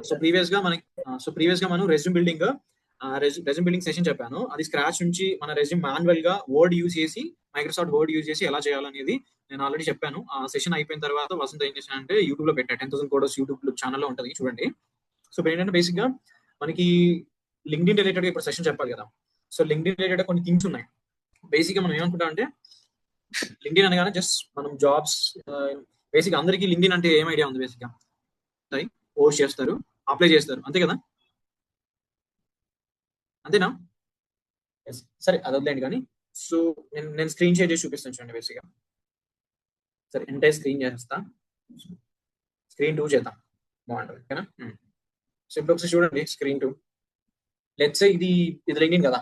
So previous గా మనం resume building session చెప్పాను. అది స్క్రాచ్ నుంచి మన రెజ్యూమ్ మాన్యువల్ గా వర్డ్ యూజ్ చేసి మైక్రోసాఫ్ట్ వర్డ్ యూజ్ చేసి ఎలా చేయాలనేది నేను ఆల్రెడీ చెప్పాను. ఆ సెషన్ అయిపోయిన తర్వాత వసంత్ ఏం చేశానంటే యూట్యూబ్ లో పెట్టా. 10,000 కోడర్స్ యూట్యూబ్ ఛానల్లో ఉంటుంది, చూడండి. సో ఇప్పుడు ఏంటంటే బేసిక్ గా మనకి లింక్డ్ఇన్ రిలేటెడ్ ఇప్పుడు సెషన్ చెప్పాలి కదా. సో లింక్డ్ఇన్ రిలేటెడ్ కొన్ని థింగ్స్ ఉన్నాయి. బేసిక్ గా మనం ఏమనుకుంటాం అంటే లింక్డ్ఇన్ అనగానే జస్ట్ మనం జాబ్స్, బేసిక్ అందరికీ లింక్డ్ఇన్ అంటే ఏం ఐడియా ఉంది? బేసిక్ గా పోస్ట్ చేస్తారు, అప్లై చేస్తారు, అంతే కదా? అంతేనా? సరే అది వదిలేండి. కానీ సో నేను స్క్రీన్ షేర్ చేసి చూపిస్తాను, చూడండి. బేసిక్ గా సరే ఎంటైర్ స్క్రీన్ చేస్తా, స్క్రీన్ 2 చేద్దాం, బాగుంటుంది, ఓకేనా? సో ఇప్పుడు ఒకసారి చూడండి స్క్రీన్ 2. లెట్స్ ఇది లింక్డ్ఇన్ కదా.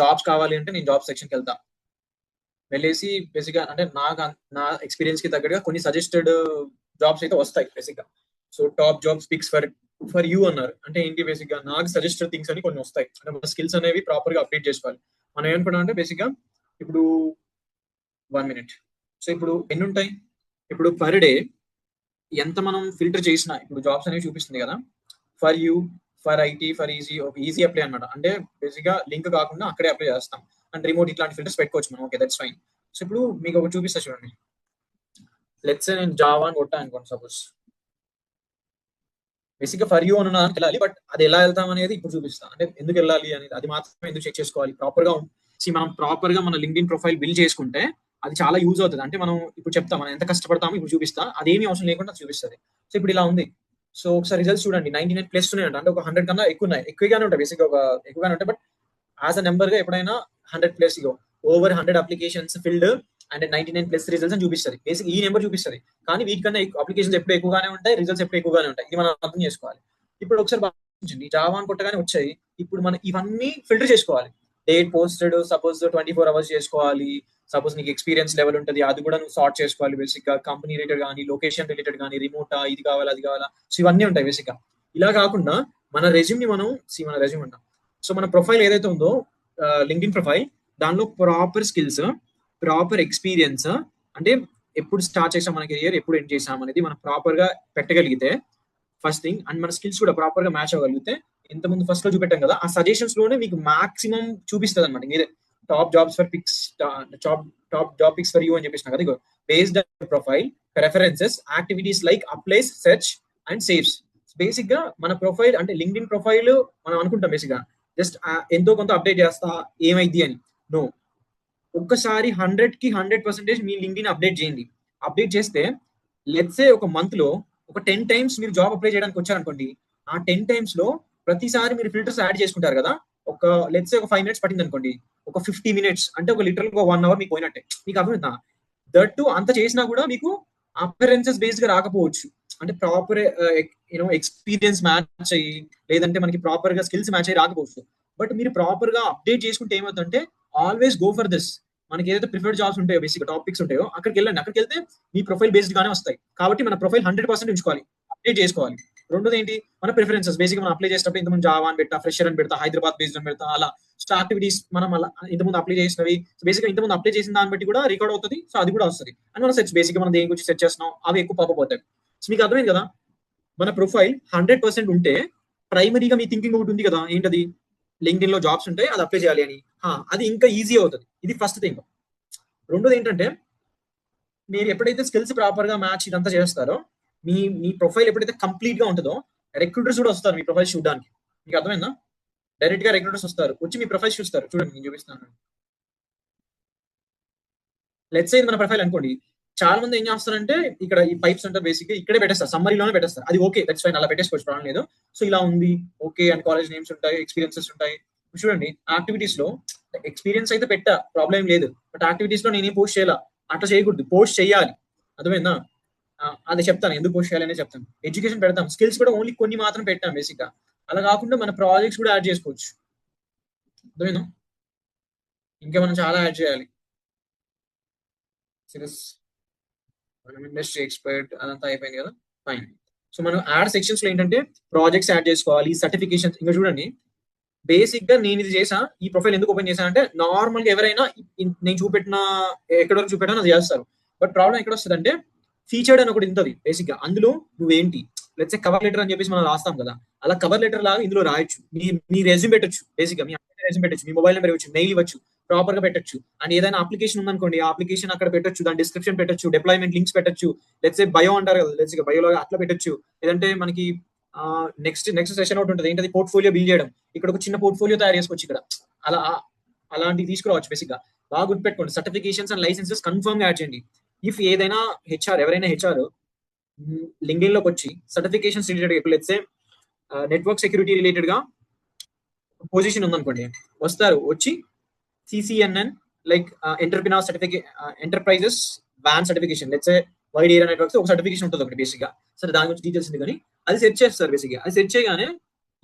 జాబ్స్ కావాలి అంటే నేను జాబ్ సెక్షన్కి వెళ్తా, వెళ్ళేసి బేసిక్గా అంటే నా ఎక్స్పీరియన్స్ కి తగ్గట్టుగా కొన్ని సజెస్టెడ్ జాబ్స్ అయితే వస్తాయి బేసిక్గా. So top jobs picks for you అన్నారు అంటే ఏంటి? బేసిక్ గా నాకు సజెస్టెడ్ థింగ్స్ అని కొన్ని వస్తాయి. అంటే మన స్కిల్స్ అనేవి ప్రాపర్ గా అప్డేట్ చేసుకోవాలి. మనం ఏమనుకున్నాం అంటే బేసిక్ గా ఇప్పుడు 1 minute. సో ఇప్పుడు ఎన్ని ఉంటాయి? ఇప్పుడు పర్ డే ఎంత మనం ఫిల్టర్ చేసినా ఇప్పుడు జాబ్స్ అనేవి చూపిస్తుంది కదా. For you, for IT, for easy apply అనమాట. అంటే బేసిక్ గా లింక్ కాకుండా అక్కడే అప్లై చేస్తాం. అండ్ రిమోట్ ఇట్లాంటి ఫిల్టర్స్ పెట్టుకోవచ్చు మనం. Okay, that's fine. సో ఇప్పుడు మీకు ఒకటి చూపిస్తా చూడండి. లెట్స్ నేను జావా అని కొట్టా అనుకోండి సపోజ్. బేసిక్ గా ఫర్ యూ అని వెళ్ళాలి, బట్ అది ఎలా వెళ్తాం అనేది ఇప్పుడు చూపిస్తా. అంటే ఎందుకు వెళ్ళాలి అనేది, అది మాత్రమే ఎందుకు చెక్ చేసుకోవాలి ప్రాపర్ గా. మనం ప్రాపర్ గా మన లింక్డ్ఇన్ ప్రొఫైల్ బిల్డ్ చేసుకుంటే అది చాలా యూజ్ అవుతుంది. అంటే మనం ఇప్పుడు చెప్తాం మనం ఎంత కష్టపడతామో ఇప్పుడు చూపిస్తా, అదేమీ అవసరం లేకుండా చూపిస్తుంది. సో ఇప్పుడు ఇలా ఉంది. సో ఒకసారి రిజల్ట్స్ చూడండి, 99+ ఉన్నాయంట. అంటే ఒక 100 కన్నా ఎక్కువ ఉన్నాయి, ఎక్కువగానే ఉంటాయి బేసిక్ గా, ఎక్కువగానే ఉంటాయి. బట్ యాజ్ అ నెంబర్ గా ఎప్పుడైనా 100+ ఓవర్ 100 అప్లికేషన్స్ ఫిల్డ్ అంటే 99+ రిజల్ట్స్ అని చూపిస్తుంది. బేసిక్ ఈ నెంబర్ చూపిస్తుంది. కానీ వీటికన్నా అప్లికేషన్స్ ఎప్పుడు ఎక్కువగానే ఉంటాయి, రిజల్ట్స్ ఎప్పుడు ఎక్కువగానే ఉంటాయి. ఇది మనం అర్థం చేసుకోవాలి. ఇప్పుడు ఒకసారి జావా అని కొట్టగానే వచ్చాయి. ఇప్పుడు మనం ఇవన్నీ ఫిల్టర్ చేసుకోవాలి. డేట్ పోస్టెడ్ సపోజ్ 24 hours చేసుకోవాలి. సపోజ్ నీకు ఎక్స్పీరియన్స్ లెవెల్ ఉంటుంది, అది కూడా నువ్వు సార్ట్ చేసుకోవాలి. బేసిక్ గా కంపెనీ రిలేటెడ్ కానీ, లొకేషన్ రిలేటెడ్ కానీ, రిమోటా, ఇది కావాలా, అది కావాలా, సో ఇవన్నీ ఉంటాయి బేసిక్ గా. ఇలా కాకుండా మన రెజ్యూమ్ ని మనం మన రెజ్యూమ్ అంటాం. సో మన ప్రొఫైల్ ఏదైతే ఉందో లింక్డ్ఇన్ ప్రొఫైల్, దానిలో ప్రాపర్ స్కిల్స్, ప్రాపర్ ఎక్స్పీరియన్స్, అంటే ఎప్పుడు స్టార్ట్ చేసాం మన కెరియర్, ఎప్పుడు ఎండ్ చేసాం అనేది మనం ప్రాపర్ గా పెట్టగలిగితే ఫస్ట్ థింగ్. అండ్ మన స్కిల్స్ కూడా ప్రాపర్ గా మ్యాచ్ అవ్వగలిగితే, ఇంతకుముందు ఫస్ట్ లో చూపెట్టాం కదా, ఆ సజెషన్స్ లోనే మీకు మాక్సిమం చూపిస్తుంది అనమాట. మీరే top jobs for picks, top job picks for you అని చెప్పేసిన కదా. Based profile, references, activities like applies, search and saves. Basic గా మన ప్రొఫైల్ అంటే లింక్డ్ఇన్ ప్రొఫైల్ మనం అనుకుంటాం బేసిక్ గా జస్ట్ ఎంతో కొంత అప్డేట్ చేస్తా ఏమైంది అని. నో, ఒక్కసారి 100% మీ లింక్డ్ఇన్ అప్డేట్ చేయండి. అప్డేట్ చేస్తే లెట్స్ సే ఒక మంత్ లో ఒక 10 times మీరు జాబ్ అప్లై చేయడానికి వచ్చారనుకోండి, ఆ 10 times లో ప్రతిసారి మీరు ఫిల్టర్స్ యాడ్ చేసుకుంటారు కదా. ఒక లెట్స్ సే ఒక 5 minutes పట్టింది అనుకోండి, ఒక 50 minutes అంటే ఒక లిటరల్ గా 1 hour మీకు పోయినట్టే. మీకు అర్థమైందా? దట్ అంత చేసినా కూడా మీకు అపరెన్సెస్ బేస్డ్ గా రాకపోవచ్చు. అంటే ప్రాపర్ ఎక్స్పీరియన్స్ మ్యాచ్ అయ్యి, లేదంటే మనకి ప్రాపర్ గా స్కిల్స్ మ్యాచ్ అయ్యి రాకపోవచ్చు. బట్ మీరు ప్రాపర్ గా అప్డేట్ చేసుకుంటే ఏమవుతుందంటే ఆల్వేస్ గో ఫర్ దిస్. మనకి ఏదైతే ప్రిఫర్డ్ జాబ్స్ ఉంటాయో, బేసిక్ టాపిక్స్ ఉంటాయో అక్కడికి వెళ్ళండి. అక్కడికి వెళ్తే మీ ప్రొఫైల్ బేస్డ్ గానే వస్తాయి. కాబట్టి మన ప్రొఫైల్ 100% ఉంచుకోవాలి, అప్డేట్ చేసుకోవాలి. రెండోది ఏంటి? మన ప్రిఫరెన్సెస్. బేసిక్ మనం అప్లై చేసినప్పుడు ఇంతకుముందు జావా అని పెడతా, ఫ్రెషర్ అని పెడతా, హైదరాబాద్ బేస్డ్ అని పెడతా, అలా యాక్టివిటీస్ మనం అలా ఇంతకుముందు అప్లై చేసినవి బేసిక్ గా ఇంతకుముందు అప్లై చేసిన దాన్ని బట్టి కూడా రికార్డ్ అవుతుంది. సో అది కూడా వస్తుంది. అండ్ మనం సెర్చ్, బేసిక్ గా మనం దేని గురించి సెర్చ్ చేస్తున్నాం అవి ఎక్కువ పాపపోతాయి. సో మీకు అర్థమైంది కదా? మన ప్రొఫైల్ 100% ఉంటే ప్రైమరీగా మీ థింకింగ్ ఒకటి ఉంది కదా, ఏంటది? లింక్డ్ఇన్ లో జాబ్స్ ఉంటాయి, అది అప్లై చేయాలి అని. అది ఇంకా ఈజీ అవుతుంది. ఇది ఫస్ట్ థింగ్. రెండోది ఏంటంటే, మీరు ఎప్పుడైతే స్కిల్స్ ప్రాపర్ గా మ్యాచ్ ఇదంతా చేస్తారో, మీ ప్రొఫైల్ ఎప్పుడైతే కంప్లీట్ గా ఉంటుందో, రిక్రూటర్స్ కూడా వస్తారు మీ ప్రొఫైల్ చూడడానికి. మీకు అర్థమైందా? డైరెక్ట్ గా రిక్రూటర్స్ వస్తారు, వచ్చి మీ ప్రొఫైల్ చూస్తారు. చూడండి నేను చూపిస్తాను. లెట్స్ సే ఇది మన ప్రొఫైల్ అనుకోండి. చాలా మంది ఏం చేస్తారంటే ఇక్కడ ఈ పైప్స్ అంటే బేసిక్ గా ఇక్కడే పెట్టేస్తారు, సమ్మరీలోనే పెట్టేస్తారు. అది ఓకే, దట్స్ ఫైన్, అలా పెట్టేసుకోవచ్చు, ప్రాబ్లం లేదు. సో ఇలా ఉంది ఓకే. అండ్ కాలేజ్ నేమ్స్ ఉంటాయి, ఎక్స్పీరియన్సెస్ ఉంటాయి. చూడండి యాక్టివిటీస్ లో ఎక్స్పీరియన్స్ అయితే పెట్టా, ప్రాబ్లం లేదు. బట్ యాక్టివిటీస్ లో నేనేం పోస్ట్ చేయాలా, అట్లా చేయకూడదు, పోస్ట్ చేయాలి. అర్థమైందా? అది చెప్తాను ఎందుకు పోస్ట్ చేయాలనే చెప్తాను. ఎడ్యుకేషన్ పెడతాం, స్కిల్స్ కూడా ఓన్లీ కొన్ని మాత్రం పెట్టాం బేసిక్ గా. అలా కాకుండా మన ప్రాజెక్ట్స్ కూడా యాడ్ చేసుకోవచ్చు. అర్థమైందా? ఇంకా మనం చాలా యాడ్ చేయాలి. ఇండస్ట్రీ ఎక్స్పర్ట్ అదంతా అయిపోయింది కదా, ఫైన్. సో మనం యాడ్ సెక్షన్స్ లో ఏంటంటే ప్రాజెక్ట్స్ యాడ్ చేసుకోవాలి, సర్టిఫికేషన్స్. ఇంకా చూడండి బేసిక్ గా నేను ఇది చేసా, ఈ ప్రొఫైల్ ఎందుకు ఓపెన్ చేశా అంటే నార్మల్ గా ఎవరైనా నేను చూపెట్టిన ఎక్కడి వరకు చూపెట్టినా అది చేస్తారు. బట్ ప్రాబ్లం ఎక్కడ వస్తుంది అంటే ఫీచర్డ్ అని ఒకటి ఉంటుంది బేసిక్ గా. అందులో నువ్వేంటి, లెట్స్ సే కవర్ లెటర్ అని చెప్పేసి మనం రాస్తాం కదా, అలా కవర్ లెటర్ లాగా ఇందులో రాయొచ్చు. మీ రెజ్యూమ్ పెట్టొచ్చు, బేసిక్ గా మీ రెజ్యూమ్ పెట్టొచ్చు, మీ మొబైల్ నెంబర్ ఇవ్వచ్చు, మెయిల్ ఇవ్వచ్చు, ప్రాపర్ గా పెట్టొచ్చు. అండ్ ఏదైనా అప్లికేషన్ ఉందనుకోండి, ఆ అప్లికేషన్ అక్కడ పెట్టొచ్చు, దాని డిస్క్రిప్షన్ పెట్టొచ్చు, డిప్లాయ్మెంట్ లింక్స్ పెట్టొచ్చు, లెట్స్ సే బయో అంటారు కదా, లెట్స్ బయోలో అట్లా పెట్టొచ్చు. లేదంటే మనకి నెక్స్ట్ సెషన్ ఒకటి ఉంటుంది, ఏంటది పోర్ట్ఫోలియో బిల్డ్ చేయడం. ఇక్కడ ఒక చిన్న పోర్ట్ఫోలియో తయారు చేసుకోవచ్చు ఇక్కడ. అలా అలాంటివి తీసుకురావచ్చు. బేసిక్ గా బాగా గుర్తుపెట్టుకోండి, సర్టిఫికేషన్స్ అండ్ లైసెన్సెస్ కన్ఫర్మ్ గా యాడ్ చేయండి. ఇఫ్ ఏదైనా ఎవరైనా హెచ్ఆర్ లింక్డ్ఇన్ లోకి వచ్చి సర్టిఫికేషన్స్ రిలేటెడ్, ఇప్పుడు let's say network security related గా పొజిషన్ ఉందనుకోండి, వచ్చి CCNN like entrepreneur certificate, enterprises ban certification, let's wide area networks ఒక సర్టిఫికేషన్ ఉంటుంది ఒకటి బేసిక్ గా. సరే, దాని గురించి డీటెయిల్స్ ఉంది కానీ అది సెట్ చేస్తారు. బేసిక్ గా అది సెట్ చేయగానే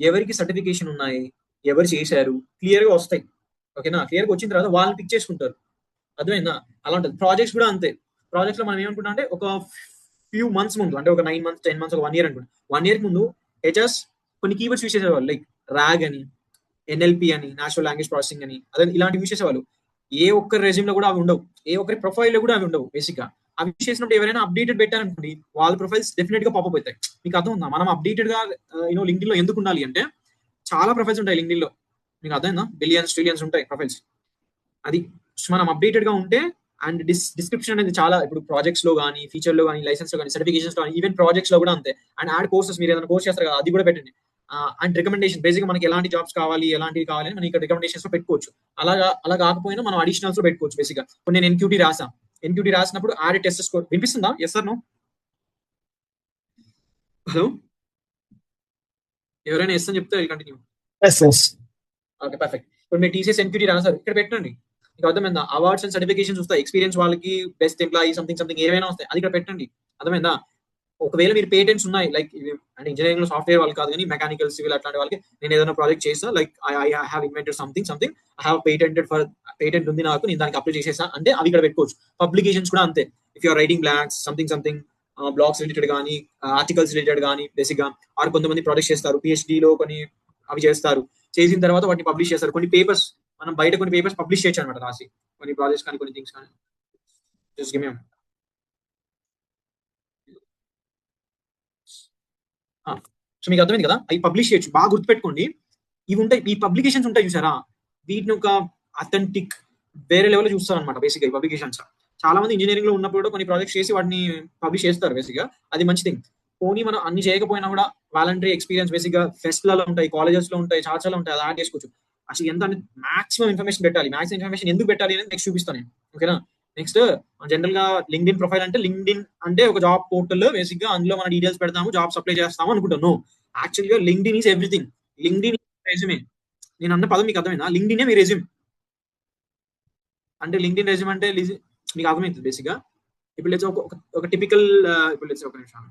ఎవరికి సర్టిఫికేషన్ ఉన్నాయి, ఎవరు చేశారు క్లియర్ గా వస్తాయి. ఓకేనా, క్లియర్ గా వచ్చిన తర్వాత వాళ్ళని పిక్ చేసుకుంటారు. అర్థమైందా? అలా ఉంటుంది. ప్రాజెక్ట్స్ కూడా అంతే. ప్రాజెక్ట్స్ లో మనం ఏమనుకుంటాం అంటే ఒక ఫ్యూ మంత్స్ ముందు, అంటే ఒక 9 months 10 months ఒక 1 year అనుకుంటాం. 1 year ముందు హెచ్ఆర్స్ కొన్ని కీవర్డ్స్ యూస్ చేసేవాళ్ళు, లైక్ ర్యాగ్ అని, ఎన్ఎల్పి అని, నేచురల్ లాంగ్వేజ్ ప్రాసెసింగ్ అని, అదే ఇలాంటి యూస్ చేసేవాళ్ళు. ఏ ఒక్కరి రెజ్యూమ్ లో కూడా అవి ఉండవు, ఏ ఒక్కరి ప్రొఫైల్ లో కూడా అవి ఉండవు. బేసిక్ గా అవి యూస్ చేసినప్పుడు ఎవరైనా అప్డేటెడ్ పెట్టారనుకోండి, వాళ్ళ ప్రొఫైల్స్ డెఫినెట్ గా పాపప్ అవుతాయి. మీకు అర్థం ఉందా? మనం అప్డేటెడ్ గా లింక్డ్ఇన్ లో ఎందుకు ఉండాలి అంటే, చాలా ప్రొఫైల్స్ ఉంటాయి లింక్డ్ఇన్ లో. మీకు అర్థమైందా? బిలియన్స్ ట్రిలియన్స్ ఉంటాయి ప్రొఫైల్స్. అది మనం అప్డేటెడ్ గా ఉంటే, అండ్ డిస్క్రిప్షన్ అనేది చాలా, ఇప్పుడు ప్రాజెక్ట్స్ లో కానీ, ఫీచర్ లో కానీ, లైసెన్స్ లో కానీ, సర్టిఫికేషన్స్ లో కానీ, ఈవెన్ ప్రాజెక్ట్స్ లో కూడా అంతే. అండ్ యాడ్ కోర్సెస్, మీరు ఏదైనా కోర్స్ చేస్తారు కదా, అది కూడా పెట్టండి. అండ్ రికమెండేషన్, బేసిక్ గా మనకి ఎలాంటి జాబ్స్ కావాలి, ఎలాంటివి కావాలి అని మనం ఇక్కడ రికమెండేషన్స్ లో పెట్టుకోవచ్చు. అలా కాకపోయినా మనం అడిషనల్స్ లో పెట్టుకోవచ్చు. బేసిక్ గా ఇప్పుడు నేను ఎన్క్యూటీ రాసా, ఎన్క్యూటీ రాసినప్పుడు యాడ్ టెస్ట్ స్కోర్ వినిపిస్తుందా? Yes sir no? హలో, ఎవరైనా ఎస్ అని చెప్తే continue. Yes, yes. Okay, perfect. ఇప్పుడు మీరు టీసీఎస్ ఎన్క్యూటీ రాసారు, ఇక్కడ పెట్టండి. మీకు అర్థమైందా? అవార్డ్స్ అండ్ సర్టిఫికేషన్స్ వస్తాయి, ఎక్స్పీరియన్స్ వాళ్ళకి బెస్ట్ ఎంప్లాయీ సంథింగ్ ఏమైనా వస్తాయి, అది ఇక్కడ పెట్టండి. అర్థమైందా? ఒకవేళ మీరు పేటెంట్స్ ఉన్నాయి, లైక్ అంటే ఇంజనీరింగ్ లో సాఫ్ట్వేర్ వాళ్ళు కాదు కానీ మెకానికల్, సివిల్ అట్లాంటి వాళ్ళకి నేను ఏదైనా ప్రాజెక్ట్ చేసా, like I have invented something I have patent ఉంది నాకు, నేను దానికి అప్లై చేసేసా అంటే అవి ఇక్కడ పెట్టుకోవచ్చు. పబ్లికేషన్స్ కూడా అంతే. If you're writing blogs something blogs related కానీ, ఆర్టికల్స్ రిలేటెడ్ కానీ, బేసిక్ గా ఆర్ కొంతమంది ప్రాజెక్ట్స్ చేస్తారు, పిహెచ్డి లో కొన్ని అవి చేస్తారు, చేసిన తర్వాత వాటిని పబ్లిష్ చేస్తారు. కొన్ని పేపర్స్ మనం బయట కొన్ని పేపర్స్ పబ్లిష్ చేయొచ్చు అనమాట, రాసి కొన్ని ప్రాజెక్ట్స్ కానీ, కొన్ని థింగ్స్ కానీ. జస్ట్ గివ్ మీ సో మీకు అర్థమైంది కదా, అవి పబ్లిష్ చేయొచ్చు. బాగా గుర్తుపెట్టుకోండి, ఇవి ఉంటాయి, ఈ పబ్లికేషన్స్ ఉంటాయి చూసారా, వీటిని ఒక అథెంటిక్ వేరే లెవెల్ చూస్తారు అనమాట. బేసిక్ గా ఈ పబ్లికేషన్స్ చాలా మంది ఇంజనీరింగ్ లో ఉన్నప్పుడు కూడా కొన్ని ప్రాజెక్ట్స్ చేసి వాటిని పబ్లిష్ చేస్తారు. బేసిక్ గా అది మంచి థింగ్. పోనీ మనం అన్ని చేయకపోయినా కూడా వాలంటరీ ఎక్స్పీరియన్స్, బేసిక్ గా ఫెస్ట్ లలో ఉంటాయి, కాలేజెస్ లో ఉంటాయి, చాలా ఉంటాయి, అది యాడ్ చేసుకోవచ్చు. అసలు ఎంత మాక్సిమం ఇన్ఫర్మేషన్ పెట్టాలి. మాక్సిమం ఇన్ఫర్మేషన్ ఎందుకు పెట్టాలి అనేది నెక్స్ట్ చూపిస్తాను నేను. ఓకేనా? నెక్స్ట్ జనరల్ గా లింక్డ్ఇన్ ప్రొఫైల్ అంటే, లింక్డ్ఇన్ అంటే ఒక జాబ్ పోర్టల్. బేసిక్ గా అందులో మన డీటెయిల్స్ పెడతాము, జాబ్స్ అప్లై చేస్తాము అనుకుంటాను. యాక్చువల్ గా LinkedIn is everything. LinkedIn resume. నేను అన్న పదం మీకు అర్థమైందా? లింక్డ్ఇన్ మీ రెజ్యూమ్ అంటే, లింక్డ్ఇన్ రెజ్యూమ్ అంటే మీకు అర్థమవుతుంది బేసిక్ గా. ఇప్పుడు లేచి ఒక టిపికల్, ఇప్పుడు లేచి ఒక నిమిషం,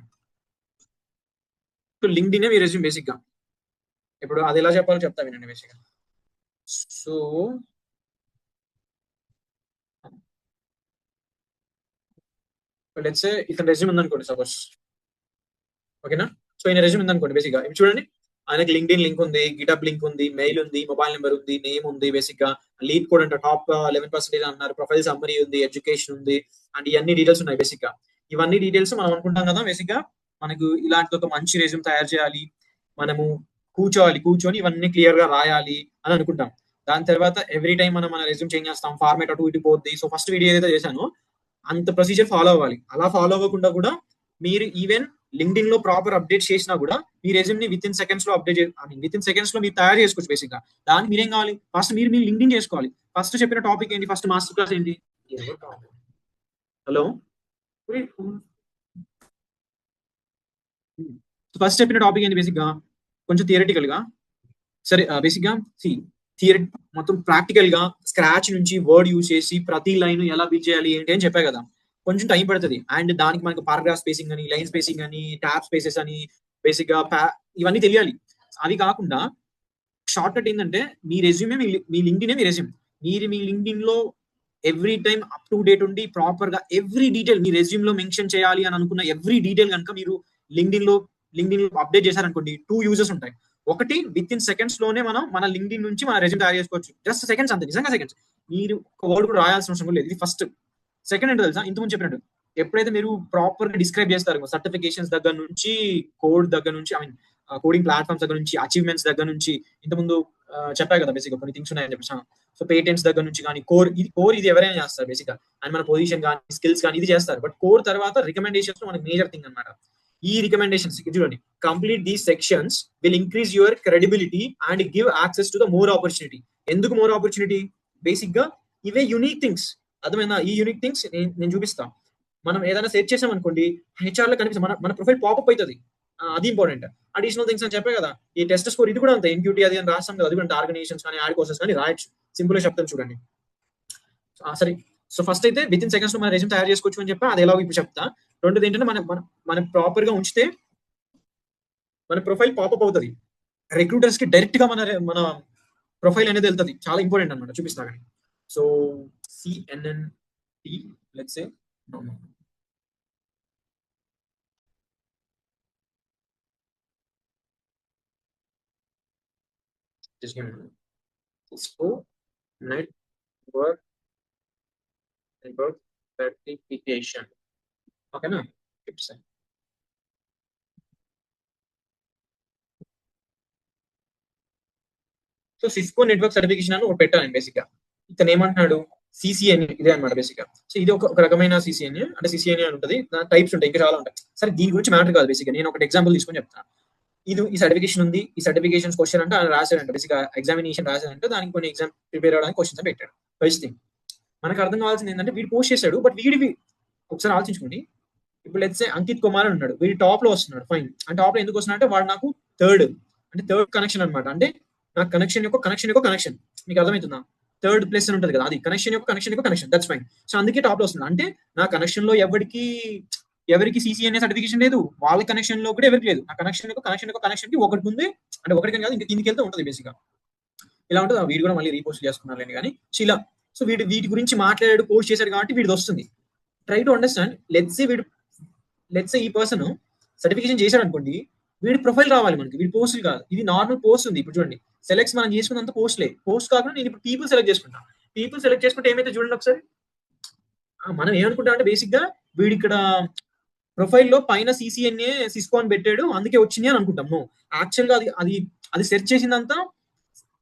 ఇప్పుడు లింక్డ్ఇన్ మీ రెజ్యూమ్ బేసిక్ గా. ఇప్పుడు అది ఎలా చెప్పాలో చెప్తా వినండి బేసిక్ గా. సో లెట్స్ సే ఇతని రెజ్యూమ్ ఉందనుకోండి సపోజ్. ఓకేనా? సో ఈయన రెజ్యూమ్ ఉందనుకోండి బేసిక్ గా. ఇప్పుడు చూడండి, ఆయనకి లింక్డ్ఇన్ లింక్ ఉంది, గిటప్ లింక్ ఉంది, మెయిల్ ఉంది, మొబైల్ నెంబర్ ఉంది, నేమ్ ఉంది, బేసిక్ గా లీడ్ కోడ్ అంటే టాప్ 11% అన్నారు, ప్రొఫైల్ సమ్మరీ ఉంది, ఎడ్యుకేషన్ ఉంది, అండ్ ఇవన్నీ డీటెయిల్స్ ఉన్నాయి. బేసిక్ గా ఇవన్నీ డీటెయిల్స్ మనం అనుకుంటాం కదా, బేసిక్ గా మనకు ఇలాంటి ఒక మంచి రెజ్యూమ్ తయారు చేయాలి, మనము కూర్చొని ఇవన్నీ క్లియర్ గా రాయాలి అని అనుకుంటాం. దాని తర్వాత ఎవ్రీ టైం మనం మన రెజ్యూమ్ చేంజ్ చేస్తాం, ఫార్మేట్ అటు ఇటు పోద్ది. సో ఫస్ట్ వీడియో ఏదైతే చేశానో అంత ప్రొసీజర్ ఫాలో అవ్వాలి. అలా ఫాలో అవ్వకుండా కూడా మీరు ఈవెన్ లింక్డ్ఇన్ లో ప్రాపర్ అప్డేట్ చేసినా కూడా మీ రెజ్యూమ్ ని విత్ ఇన్ సెకండ్స్ లో మీరు తయారు చేసుకోవచ్చు. బేసిక్ గా దానికి మీరేం కావాలి, ఫస్ట్ మీరు లింక్డ్ఇన్ చేసుకోవాలి. ఫస్ట్ చెప్పిన టాపిక్ ఏంటి, ఫస్ట్ మాస్టర్ క్లాస్ ఏంటి? హలో, ఫస్ట్ చెప్పిన టాపిక్ ఏంటి బేసిక్ గా? కొంచెం థియరిటికల్ గా, సరే బేసిక్ గా థియరీ మొత్తం ప్రాక్టికల్ గా స్క్రాచ్ నుంచి వర్డ్ యూజ్ చేసి ప్రతి లైన్ ఎలా బిల్డ్ చేయాలి ఏంటి అని చెప్పా కదా. కొంచెం టైం పడుతుంది. అండ్ దానికి మనకు పారాగ్రాఫ్ స్పేసింగ్ అని, లైన్ స్పేసింగ్ అని, ట్యాబ్ స్పేసెస్ అని, బేసిక్ గా ఇవన్నీ తెలియాలి. అవి కాకుండా షార్ట్ కట్ ఏంటంటే, మీ రెజ్యూమే మీ లింక్డ్ఇన్ మీ రెజ్యూమ్. మీరు మీ లింక్డ్ఇన్ లో every time up to date ఉండి ప్రాపర్ గా ఎవ్రీ డీటెయిల్ మీ రెజ్యూమ్ లో మెన్షన్ చేయాలి అని అనుకున్న ఎవ్రీ డీటెయిల్ కనుక మీరు లింక్డ్ఇన్ లో అప్డేట్ చేశారనుకోండి, 2 యూజెస్ ఉంటాయి. ఒకటి, విత్ ఇన్ సెకండ్స్ లోనే మనం మన లింక్డ్ఇన్ నుంచి మన రెజ్యూమ్ తయారు చేసుకోవచ్చు. జస్ట్ సెకండ్స్ అంతే, నిజంగా సెకండ్స్. మీరు ఒక వర్డ్ కూడా రాయాల్సిన అవసరం లేదు. ఇది ఫస్ట్. సెకండ్ ఏంటో తెలుసా? ఇంతకుముందు చెప్పినట్టు ఎప్పుడైతే మీరు ప్రాపర్ గా డిస్క్రైబ్ చేస్తారు సర్టిఫికేషన్స్ దగ్గర నుంచి, కోడ్ దగ్గర నుంచి, ఐ మీన్ కోడింగ్ ప్లాట్ఫామ్స్ దగ్గర నుంచి, అచీవ్మెంట్స్ దగ్గర నుంచి, ఇంతకుముందు చెప్పా కదా బేసిక్ కొన్ని థింగ్స్ ఉన్నాయని చెప్పేసి. సో పేటెంట్స్ దగ్గర నుంచి కానీ కోర్ ఇది ఎవరైనా చేస్తారు బేసిక్ గా. అండ్ మన పొజిషన్ కానీ స్కిల్స్ కానీ ఇది చేస్తారు. బట్ కోర్ తర్వాత రికమెండేషన్స్ మనకి మేజర్ థింగ్ అనమాట. ఈ రికమెండేషన్స్ చూడండి, complete these sections will increase your credibility and give access to the more opportunity. ఎందుకు మోర్ ఆపర్చునిటీ? బేసిక్ గా ఇవే యూనిక్ థింగ్స్. అర్థమైనా? ఈ యూనిక్ థింగ్స్ నేను చూపిస్తాను. మనం ఏదైనా సెర్చ్ చేసాం అనుకోండి, హెచ్ఆర్ లో కనిపిస్తుంది, మన ప్రొఫైల్ పాపప్ అవుతుంది. అది ఇంపార్టెంట్. అడిషనల్ థింగ్స్ అని చెప్పే కదా, ఈ టెస్ట్ స్కోర్ ఇది కూడా అంతే, ఎన్క్యూటీ అది అని రాస్తాం కదా, అది కూడా ఆర్గనైజేషన్స్ కానీ యాడ్ కోర్సెస్ కానీ రాయొచ్చు. సింపుల్ గా చెప్తాను చూడండి. సరే, సో ఫస్ట్ అయితే విత్ ఇన్ సెకండ్స్ లో మన రెజ్యూమ్ తయారు చేసుకోవచ్చు అని చెప్పి, అది ఎలా ఇప్పుడు చెప్తా. రెండోది ఏంటంటే మనం ప్రాపర్ గా ఉంచితే మన ప్రొఫైల్ పాపప్ అవుతుంది. రిక్రూటర్స్ కి డైరెక్ట్ గా మన ప్రొఫైల్ అనేది వెళ్తుంది. చాలా ఇంపార్టెంట్ అనమాట. చూపిస్తా కానీ. So CNNT let's say Cisco network certification. ఓకేనా? సో సిస్కో నెట్వర్క్ సర్టిఫికేషన్ అని ఒకటి పెట్టాను బేసిక్ గా. ఇతను ఏమంటున్నాడు, CCNA ఇదే అనమాట బేసిక్ గా. సో ఇది ఒక రకమైన CCNA, అంటే CCNA అని ఉంటుంది. టైప్స్ ఉంటాయి, ఇంకా చాలా ఉంటాయి. సరే, దీని గురించి మ్యాటర్ కాదు బేసిక్ గా. నేను ఒక ఎగ్జాంపుల్ తీసుకొని చెప్తాను. ఈ సర్టిఫికేషన్ ఉంది, ఈ సర్టిఫికేషన్ క్వశ్చన్ అంటే ఆయన రాశాడంట, బేసిక్ ఎగ్జామినేషన్ రాశాడంటే దానికి కొన్ని ఎగ్జామ్ ప్రిపేర్ అవడానికి క్వశ్చన్స్ పెట్టాడు. ఫస్ట్ థింగ్ మనకు అర్థం కావాల్సింది ఏంటంటే, వీడు పోస్ట్ చేశాడు, బట్ వీడివి ఒకసారి ఆలోచించుకోండి. ఇప్పుడు లెట్స్ సే అంకిత్ కుమార్ అని ఉన్నాడు, వీడి టాప్ లో వస్తున్నాడు. ఫైన్, అంటే టాప్ లో ఎందుకు వస్తున్నాడు అంటే, వాడు నాకు థర్డ్ కనెక్షన్ అనమాట. అంటే నా కనెక్షన్ యొక్క కనెక్షన్ మీకు అర్థమవుతుందా? థర్డ్ ప్లేస్ అని ఉంటుంది కదా, అది కనెక్షన్ యొక్క కనెక్షన్. That's fine. సో అందుకే టాప్ లో వస్తున్నాడు. అంటే నా కనెక్షన్ లో ఎవరికి CCNA సర్టిఫికేషన్ లేదు, వాళ్ళ కనెక్షన్ లో కూడా ఎవరికి లేదు. ఆ కనెక్షన్ కి ఒకటి ఉంది, అంటే ఒకటి కాదు, ఇంకా కిందికి వెళ్తే ఉంటుంది బేసిక్ గా. ఇలా ఉంటుంది. ఆ వీడియో కూడా మళ్ళీ రీపోస్ట్ చేసుకున్నారులేండి కానీ. సో ఇలా, సో వీటి గురించి మాట్లాడాడు, పోస్ట్ చేశాడు కాబట్టి వీడిది వస్తుంది. Try to understand. లెట్స్ ఈ పర్సన్ సర్టిఫికేషన్ చేశాడు అనుకోండి, వీడి ప్రొఫైల్ రావాలి మనకి, వీడి పోస్ట్ కాదు. ఇది నార్మల్ పోస్ట్ ఉంది. ఇప్పుడు చూడండి, సెలెక్ట్స్ మనం చేసుకున్నంత పోస్ట్ కాకుండా నేను ఇప్పుడు పీపుల్ సెలెక్ట్ చేసుకుంటాను. పీపుల్ సెలెక్ట్ చేసుకుంటే ఏమైతే చూడండి ఒకసారి. మనం ఏమనుకుంటాం అంటే, బేసిక్ గా వీడి ఇక్కడ ప్రొఫైల్ లో పైన CCNA సిస్కో అని పెట్టాడు, అందుకే వచ్చింది అని అనుకుంటాము. యాక్చువల్ గా అది సెర్చ్ చేసిందంతా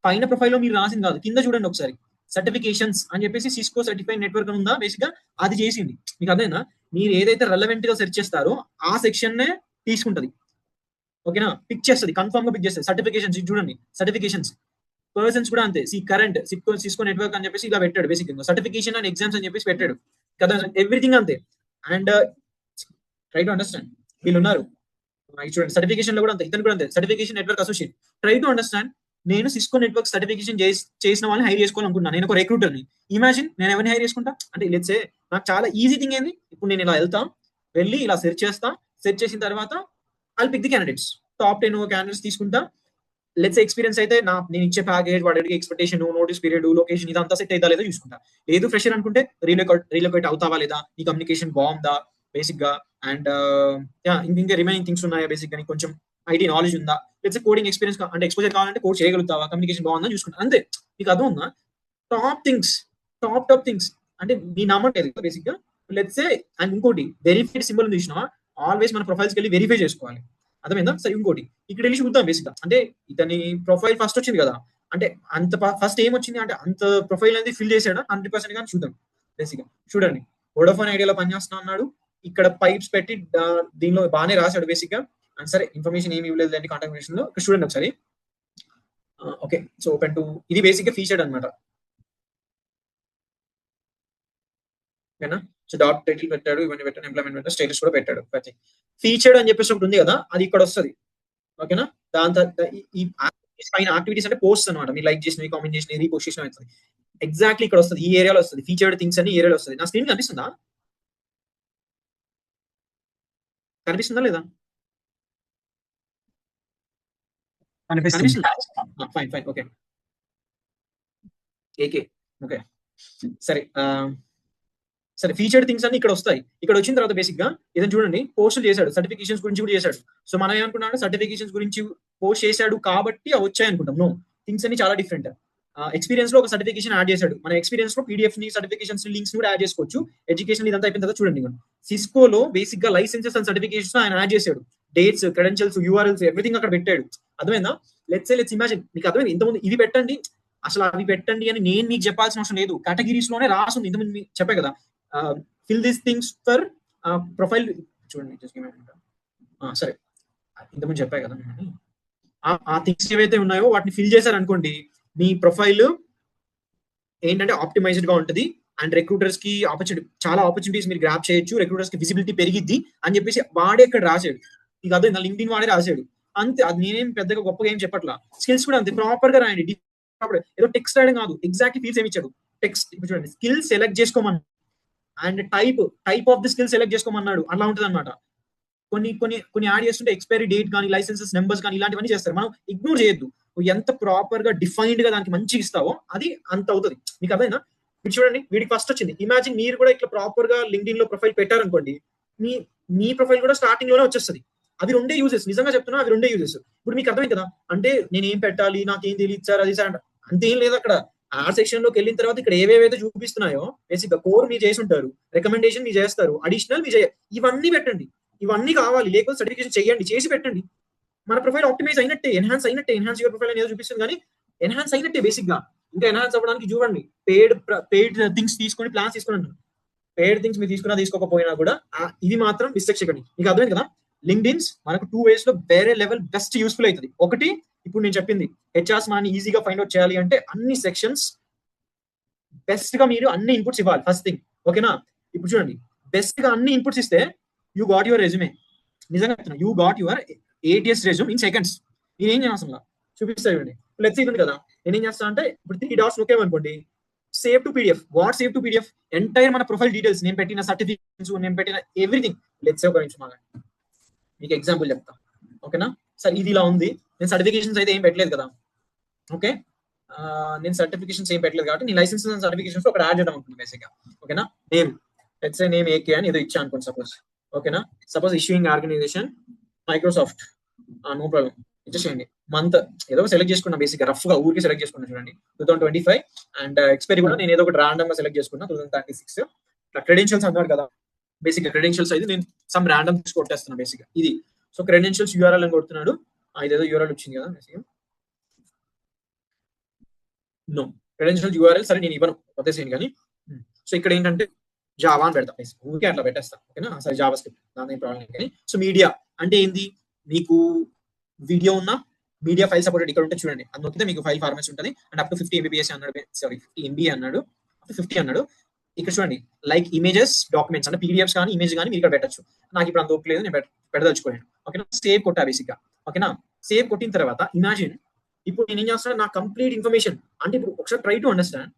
పైన ప్రొఫైల్ లో మీరు రాసింది కాదు. కింద చూడండి ఒకసారి, సర్టిఫికేషన్స్ అని చెప్పేసి సిస్కో సర్టిఫైడ్ నెట్వర్క్ అని ఉందా, బేసిక్ గా అది చేసింది. మీకు అర్థమైందా? మీరు ఏదైతే రెలవెంట్ గా సెర్చ్ చేస్తారో ఆ సెక్షన్ నే తీసుకుంటది. ఓకేనా? పిక్ చేస్తుంది, కన్ఫర్మ్ గా పిక్ చేస్తుంది. సర్టిఫికేషన్స్ చూడండి, సర్టిఫికేషన్స్ పర్సన్స్ కూడా అంతే. కరెంట్ సిస్కో నెట్వర్క్ అని చెప్పేసి ఇలా పెట్టాడు. బేసిక్ సర్టిఫికేషన్ అండ్ ఎగ్జామ్స్ అని చెప్పేసి పెట్టాడు కదా, ఎవ్రీథింగ్ అంతే. అండ్ ట్రై టు అండర్స్టాండ్, వీళ్ళు ఉన్నారు చూడండి, సర్టిఫికేషన్ లో కూడా అంతే, ఇతను కూడా అంతే, certification network associate. Try to understand. నేను సిస్కో నెట్వర్క్ సర్టిఫికేషన్ చేసిన వాళ్ళని హైర్ చేసుకోవాలనుకుంటున్నాను. నేను ఒక రిక్రూటర్ని. ఇమాజిన్ నేను ఎవరిని హైర్ చేసుకుంటా అంటే, లెట్స్ సే నాకు చాలా ఈజీ థింగ్ ఏంది, ఇప్పుడు నేను ఇలా వెళ్ళి ఇలా సెర్చ్ చేసిన తర్వాత I'll pick the candidates, top 10 candidates తీసుకుంటా. లెట్స్ ఎక్స్పీరియన్స్ అయితే నేను ఇచ్చే ప్యాకేజ్, వాడి ఎక్స్పెక్టేషన్, నోటీస్ పీరియడ్, లొకేషన్ ఇదంతా సెట్ అవుతా లేదా చూసుకుంటా. లేదు ఫ్రెషర్ అనుకుంటే రీలొకేట్ అవుతావా లేదా, నీ కమ్యూనికేషన్ బాగుందా బేసిక్ గా, అండ్ ఇంకా రిమైనింగ్ థింగ్స్ ఉన్నాయా బేసిక్ గా, కొంచెం ఐటీ నాలెడ్జ్ ఉందా, లెట్స్ కోడింగ్ ఎక్స్పీరియన్స్ అంటే ఎక్స్పోజర్ కావాలంటే కోడ్ చేయగలుగుతావా, కమ్యూనికేషన్ బాగుందా చూసుకుంటా. అంతే. మీకు అర్థం ఉందా? టాప్ థింగ్స్ అంటే మీ నమ్మట్లేదు బేసిక్ గా. లెట్స్ సే, అండ్ ఇంకోటి వెరిఫైడ్ సింబల్ చూసినా, ఆల్వేస్ మన ప్రొఫైల్స్కి వెళ్ళి వెరిఫై చేసుకోవాలి. అర్థమైందా? సరే, ఇంకోటి ఇక్కడ వెళ్ళి చూద్దాం బేసిక్ గా. అంటే ఇతని ప్రొఫైల్ ఫస్ట్ వచ్చింది కదా, అంటే అంత ఫస్ట్ ఏమొచ్చింది అంటే, అంత ప్రొఫైల్ అనేది ఫిల్ చేసాడా 100% కానీ చూద్దాం బేసిక్ గా. చూడండి, వోడాఫోన్ ఐడియాలో పనిచేస్తున్నా అన్నాడు, ఇక్కడ పైప్స్ పెట్టి దీనిలో బాగానే రాశాడు బేసిక్ గా. అండ్ సరే, ఇన్ఫర్మేషన్ ఏమి ఇవ్వలేదు అండి కాంటాక్ట్ ఇన్ఫర్మేషన్ లో. ఇక్కడ చూడండి ఒకసారి. ఓకే, సో ఓపెన్ టు, ఇది బేసిక్ గా ఫీచర్డ్ అనమాట. ఓకేనా? సో డాట్ టైటిల్ పెట్టాడు, ఇవన్నీ పెట్టాడు, ఎంప్లాయ్మెంట్ పెట్టాడు, స్టేటస్ కూడా పెట్టాడు. ఫీచర్డ్ అని చెప్పేసి ఒకటి ఉంది కదా, అది ఇక్కడ వస్తుంది. ఓకేనా? దాని తర్వాత ఈ పైన యాక్టివిటీస్ అంటే పోస్ట్ అనమాట. మీరు లైక్ చేసిన, కామెంట్ చేసిన, రీపోస్ట్ చేసిన అవుతుంది. ఎగ్జాక్ట్లీ ఇక్కడ వస్తుంది, ఈ ఏరియాలో వస్తుంది. ఫీచర్డ్ థింగ్స్ అని ఏరియాలో వస్తుంది. నా స్క్రీన్ కనిపిస్తుందా లేదా? కనిపిస్తుంది. ఫైన్. ఓకే, ఓకే సరే, ఫీచర్డ్ థింగ్స్ అన్ని ఇక్కడ వస్తాయి. ఇక్కడ వచ్చిన తర్వాత బేసిక్ గా ఇదని చూడండి, పోస్టులు చేశాడు, సర్టిఫికేషన్స్ గురించి కూడా చేశాడు. సో మనం ఏమనుకున్నాడు, సర్టిఫికేషన్స్ గురించి పోస్ట్ చేశాడు కాబట్టి అవి వచ్చాయి అనుకుంటాం. నో, థింగ్స్ అన్ని చాలా డిఫరెంట్. ఎక్స్పీరియన్స్ లో ఒక సర్టిఫికేషన్ యాడ్ చేశాడు. మన ఎక్స్పీరియన్స్ లో పీడిఎఫ్ ని, సర్టిఫికేషన్స్ లింక్స్ కూడా యాడ్ చేసుకోవచ్చు. ఎడ్యుకేషన్ ఇదంతా అయిపోయిన తర్వాత చూడండి, సిస్కోలో బేసిక్ గా లైసెన్సెస్ అండ్ సర్టిఫికేషన్స్ ఆయన యాడ్ చేశాడు. డేట్స్, క్రెడెన్షియల్స్, యూఆర్ఎల్స్ ఎవ్రీథింగ్ అక్కడ పెట్టాడు. అర్థమైందా? లెట్స్ ఇమాజిన్, మీకు అర్థమైంది ఇంతకుముందు ఇవి పెట్టండి, అసలు అవి పెట్టండి అని నేను మీకు చెప్పాల్సిన అవసరం లేదు. కేటగిరీస్ లోనే రాసింది. ఇంతకుముందు మీకు చెప్పే కదా, fill this things for profile. చూడండి సరే, ఇంతకుముందు చెప్పా కదా, ఆ థింగ్స్ ఏవైతే ఉన్నాయో వాటిని ఫిల్ చేశారనుకోండి, మీ ప్రొఫైల్ ఏంటంటే ఆప్టిమైజ్డ్ గా ఉంటుంది. అండ్ రిక్రూటర్స్ కి చాలా ఆపర్చునిటీస్ మీరు గ్రాప్ చేయొచ్చు, రిక్రూటర్స్ కి విజిబిలిటీ పెరిగిద్ది అని చెప్పేసి వాడే ఇక్కడ రాశాడు. ఇక అదే నా లింక్డ్ఇన్ వాడే రాశాడు అంతే. అది నేనేం పెద్దగా గొప్పగా ఏం చెప్పట్లా. స్కిల్స్ కూడా అంతే, ప్రాపర్ గా రాయండి. ఏదో టెక్స్ట్ రాయడం కాదు, ఎగ్జాక్ట్లీ ఫీల్స్ ఏమి ఇచ్చాడు. టెక్స్ట్ ఇప్పుడు చూడండి, స్కిల్ సెలెక్ట్ చేసుకోమన్నాడు and type of the skill select చేసుకోమన్నాడు. అలా ఉంటుంది అనమాట. కొన్ని యాడ్ చేస్తుంటే ఎక్స్పైరీ డేట్ కానీ, లైసెన్సెస్ నెంబర్స్ కానీ ఇలాంటివన్నీ చేస్తారు. మనం ఇగ్నోర్ చేయొద్దు. ఎంత ప్రాపర్ గా డిఫైన్డ్ గా దానికి మంచిగా ఇస్తావో అది అంత అవుతుంది. మీకు అర్థమైనా? మీరు చూడండి, వీడికి ఫస్ట్ వచ్చింది. ఇమాజిన్ మీరు కూడా ఇట్లా ప్రాపర్ గా లింక్డ్ఇన్ లో ప్రొఫైల్ పెట్టారనుకోండి, మీ ప్రొఫైల్ కూడా స్టార్టింగ్ లోనే వచ్చేస్తుంది. అవి రెండే యూజెస్, నిజంగా చెప్తున్నా, అవి రెండే యూజెస్. ఇప్పుడు మీకు అర్థమైంది కదా, అంటే నేను ఏం పెట్టాలి, నాకేం తెలియదు సార్, అది సార్ అంతేం లేదు. అక్కడ ఆ సెక్షన్ లోకి వెళ్ళిన తర్వాత ఇక్కడ ఏవేవైతే చూపిస్తున్నాయో బేసిక్ గా కోర్ మీరు చేసి ఉంటారు, రికమెండేషన్ మీరు చేస్తారు, అడిషనల్ మీరు ఇవన్నీ పెట్టండి. ఇవన్నీ కావాలి, లేకపోతే సర్టిఫికేషన్ చేయండి, చేసి పెట్టండి. మన ప్రొఫైల్ ఆప్టిమైజ్ అయినట్టే, ఎన్హాన్స్ యువర్ ప్రొఫైల్ అనేది చూపిస్తుంది, కానీ ఎన్హాన్స్ అయినట్టే. బేసిక్ గా ఇంకా ఎన్హాన్స్ అవ్వడానికి చూడండి, పెయిడ్ థింగ్స్ తీసుకొని, ప్లాన్స్ తీసుకుని, పెయిడ్ థింగ్స్ మీరు తీసుకోకపోయినా కూడా ఇది మాత్రం మిస్టేక్ చేయకండి. మీకు అర్థమైంది కదా? లింక్డ్ఇన్స్ మనకు 2 ways లో వేరే లెవెల్ బెస్ట్ యూస్ఫుల్ అవుతుంది. ఒకటి, ఇప్పుడు నేను చెప్పింది, హెచ్ఆర్స్ మనని ఈజీగా ఫైండ్ అవుట్ చేయాలి అంటే అన్ని సెక్షన్స్ బెస్ట్ గా మీరు అన్ని ఇన్పుట్స్ ఇవ్వాలి. ఫస్ట్ థింగ్, ఓకేనా? ఇప్పుడు చూడండి, బెస్ట్ గా అన్ని ఇన్పుట్స్ ఇస్తే యూ గాట్ యువర్ రెజ్యూమే. నిజంగా చెప్తున్నా, you got your 8 years resume in seconds. నేనేం చేయాల్సిన చూపిస్తా చూడండి. లెట్స్ ఇది కదా, నేనేం చేస్తా అంటే ఇప్పుడు 3 dots నొక్కేమనుకోండి, save to PDF. What save to PDF? Entire మన ప్రొఫైల్ డీటెయిల్స్, నేను పెట్టిన సర్టిఫికేట్స్, నేను పెట్టిన ఎవ్రీథింగ్. లెట్స్ సేవ్ గురించి మీకు ఎగ్జాంపుల్ చెప్తా, ఓకేనా? సరే, ఇది ఇలా ఉంది. నేను సర్టిఫికేషన్స్ అయితే ఏం పెట్టలేదు కదా, ఓకే? నేను సర్టిఫికేషన్స్ ఏం పెట్టలేదు కాబట్టి నేను లైసెన్సెస్ అండ్ సర్టిఫికేషన్స్ ఒక యాడ్ చేయడం ఉంటుంది బేసిక్ గా, ఓకేనా? నేమ్ ఏకే అని ఏదో ఇచ్చా అనుకోండి సపోజ్, ఓకేనా? Suppose issuing organization Microsoft, no problem, ఇచ్చేసేయండి. మంత్ ఏదో సెలెక్ట్ చేసుకున్నా, బేసిక్ గా రఫ్ గా ఊరికి సెలెక్ట్ చేసుకున్నా చూడండి, 2025. అండ్ ఎక్స్పైరీ కూడా నేను ఏదో ఒకటి రాండమ్ గా సెలెక్ట్ చేసుకున్నా, 2036. క్రెడెన్షియల్స్ అన్నాడు కదా, బేసిక్ గా క్రెడెన్షియల్స్ అయితే నేను సమ్ ర్యాండమ్ కొట్టేస్తున్నా బేసిక్ గా ఇది. సో క్రెడెన్షియల్స్ యూఆర్ఎల్ అని కొడుతున్నాడు, ఇదేదో యూఆర్ఎల్ వచ్చింది కదా బేసిక్ గా. నో క్రెడెన్షియల్ యూఆర్ఎల్, సరే నేను ఇవ్వను, కొట్టేసేయండి. కానీ సో ఇక్కడ ఏంటంటే జావా అని పెడతా, ఊరికే అట్లా పెట్టేస్తా, ఓకేనా? సరే, జావా స్క్రిప్ట్, దాని ప్రాబ్లం కానీ. సో మీడియా అంటే ఏంది? మీకు వీడియో ఉన్న మీడియా ఫైల్ సపోర్టెడ్ ఇక్కడ ఉంటే చూడండి, అది నొక్కితే మీకు ఫైల్ ఫార్మాట్స్ ఉంటుంది. అండ్ అప్ టు 50 MBPS అన్నాడు, సారీ 50 MB అన్నాడు, 50 అన్నాడు. ఇక్కడ చూడండి, లైక్ ఇమేజెస్, డాక్యుమెంట్స్ అంటే పీడిఎఫ్స్ కానీ ఇమేజ్ కానీ మీరు ఇక్కడ పెట్టచ్చు. నాకు ఇప్పుడు అంత ఓపిక లేదు, నేను పెట్టదలుచుకోలేను, ఓకేనా? సేవ్ కొట్టా బేసిక్ గా, ఓకేనా? సేవ్ కొట్టిన తర్వాత ఇమాజిన్, ఇప్పుడు నేను ఏం చేస్తాను, నా కంప్లీట్ ఇన్ఫర్మేషన్ అంటే ఇప్పుడు ఒకసారి ట్రై టు అండర్స్టాండ్.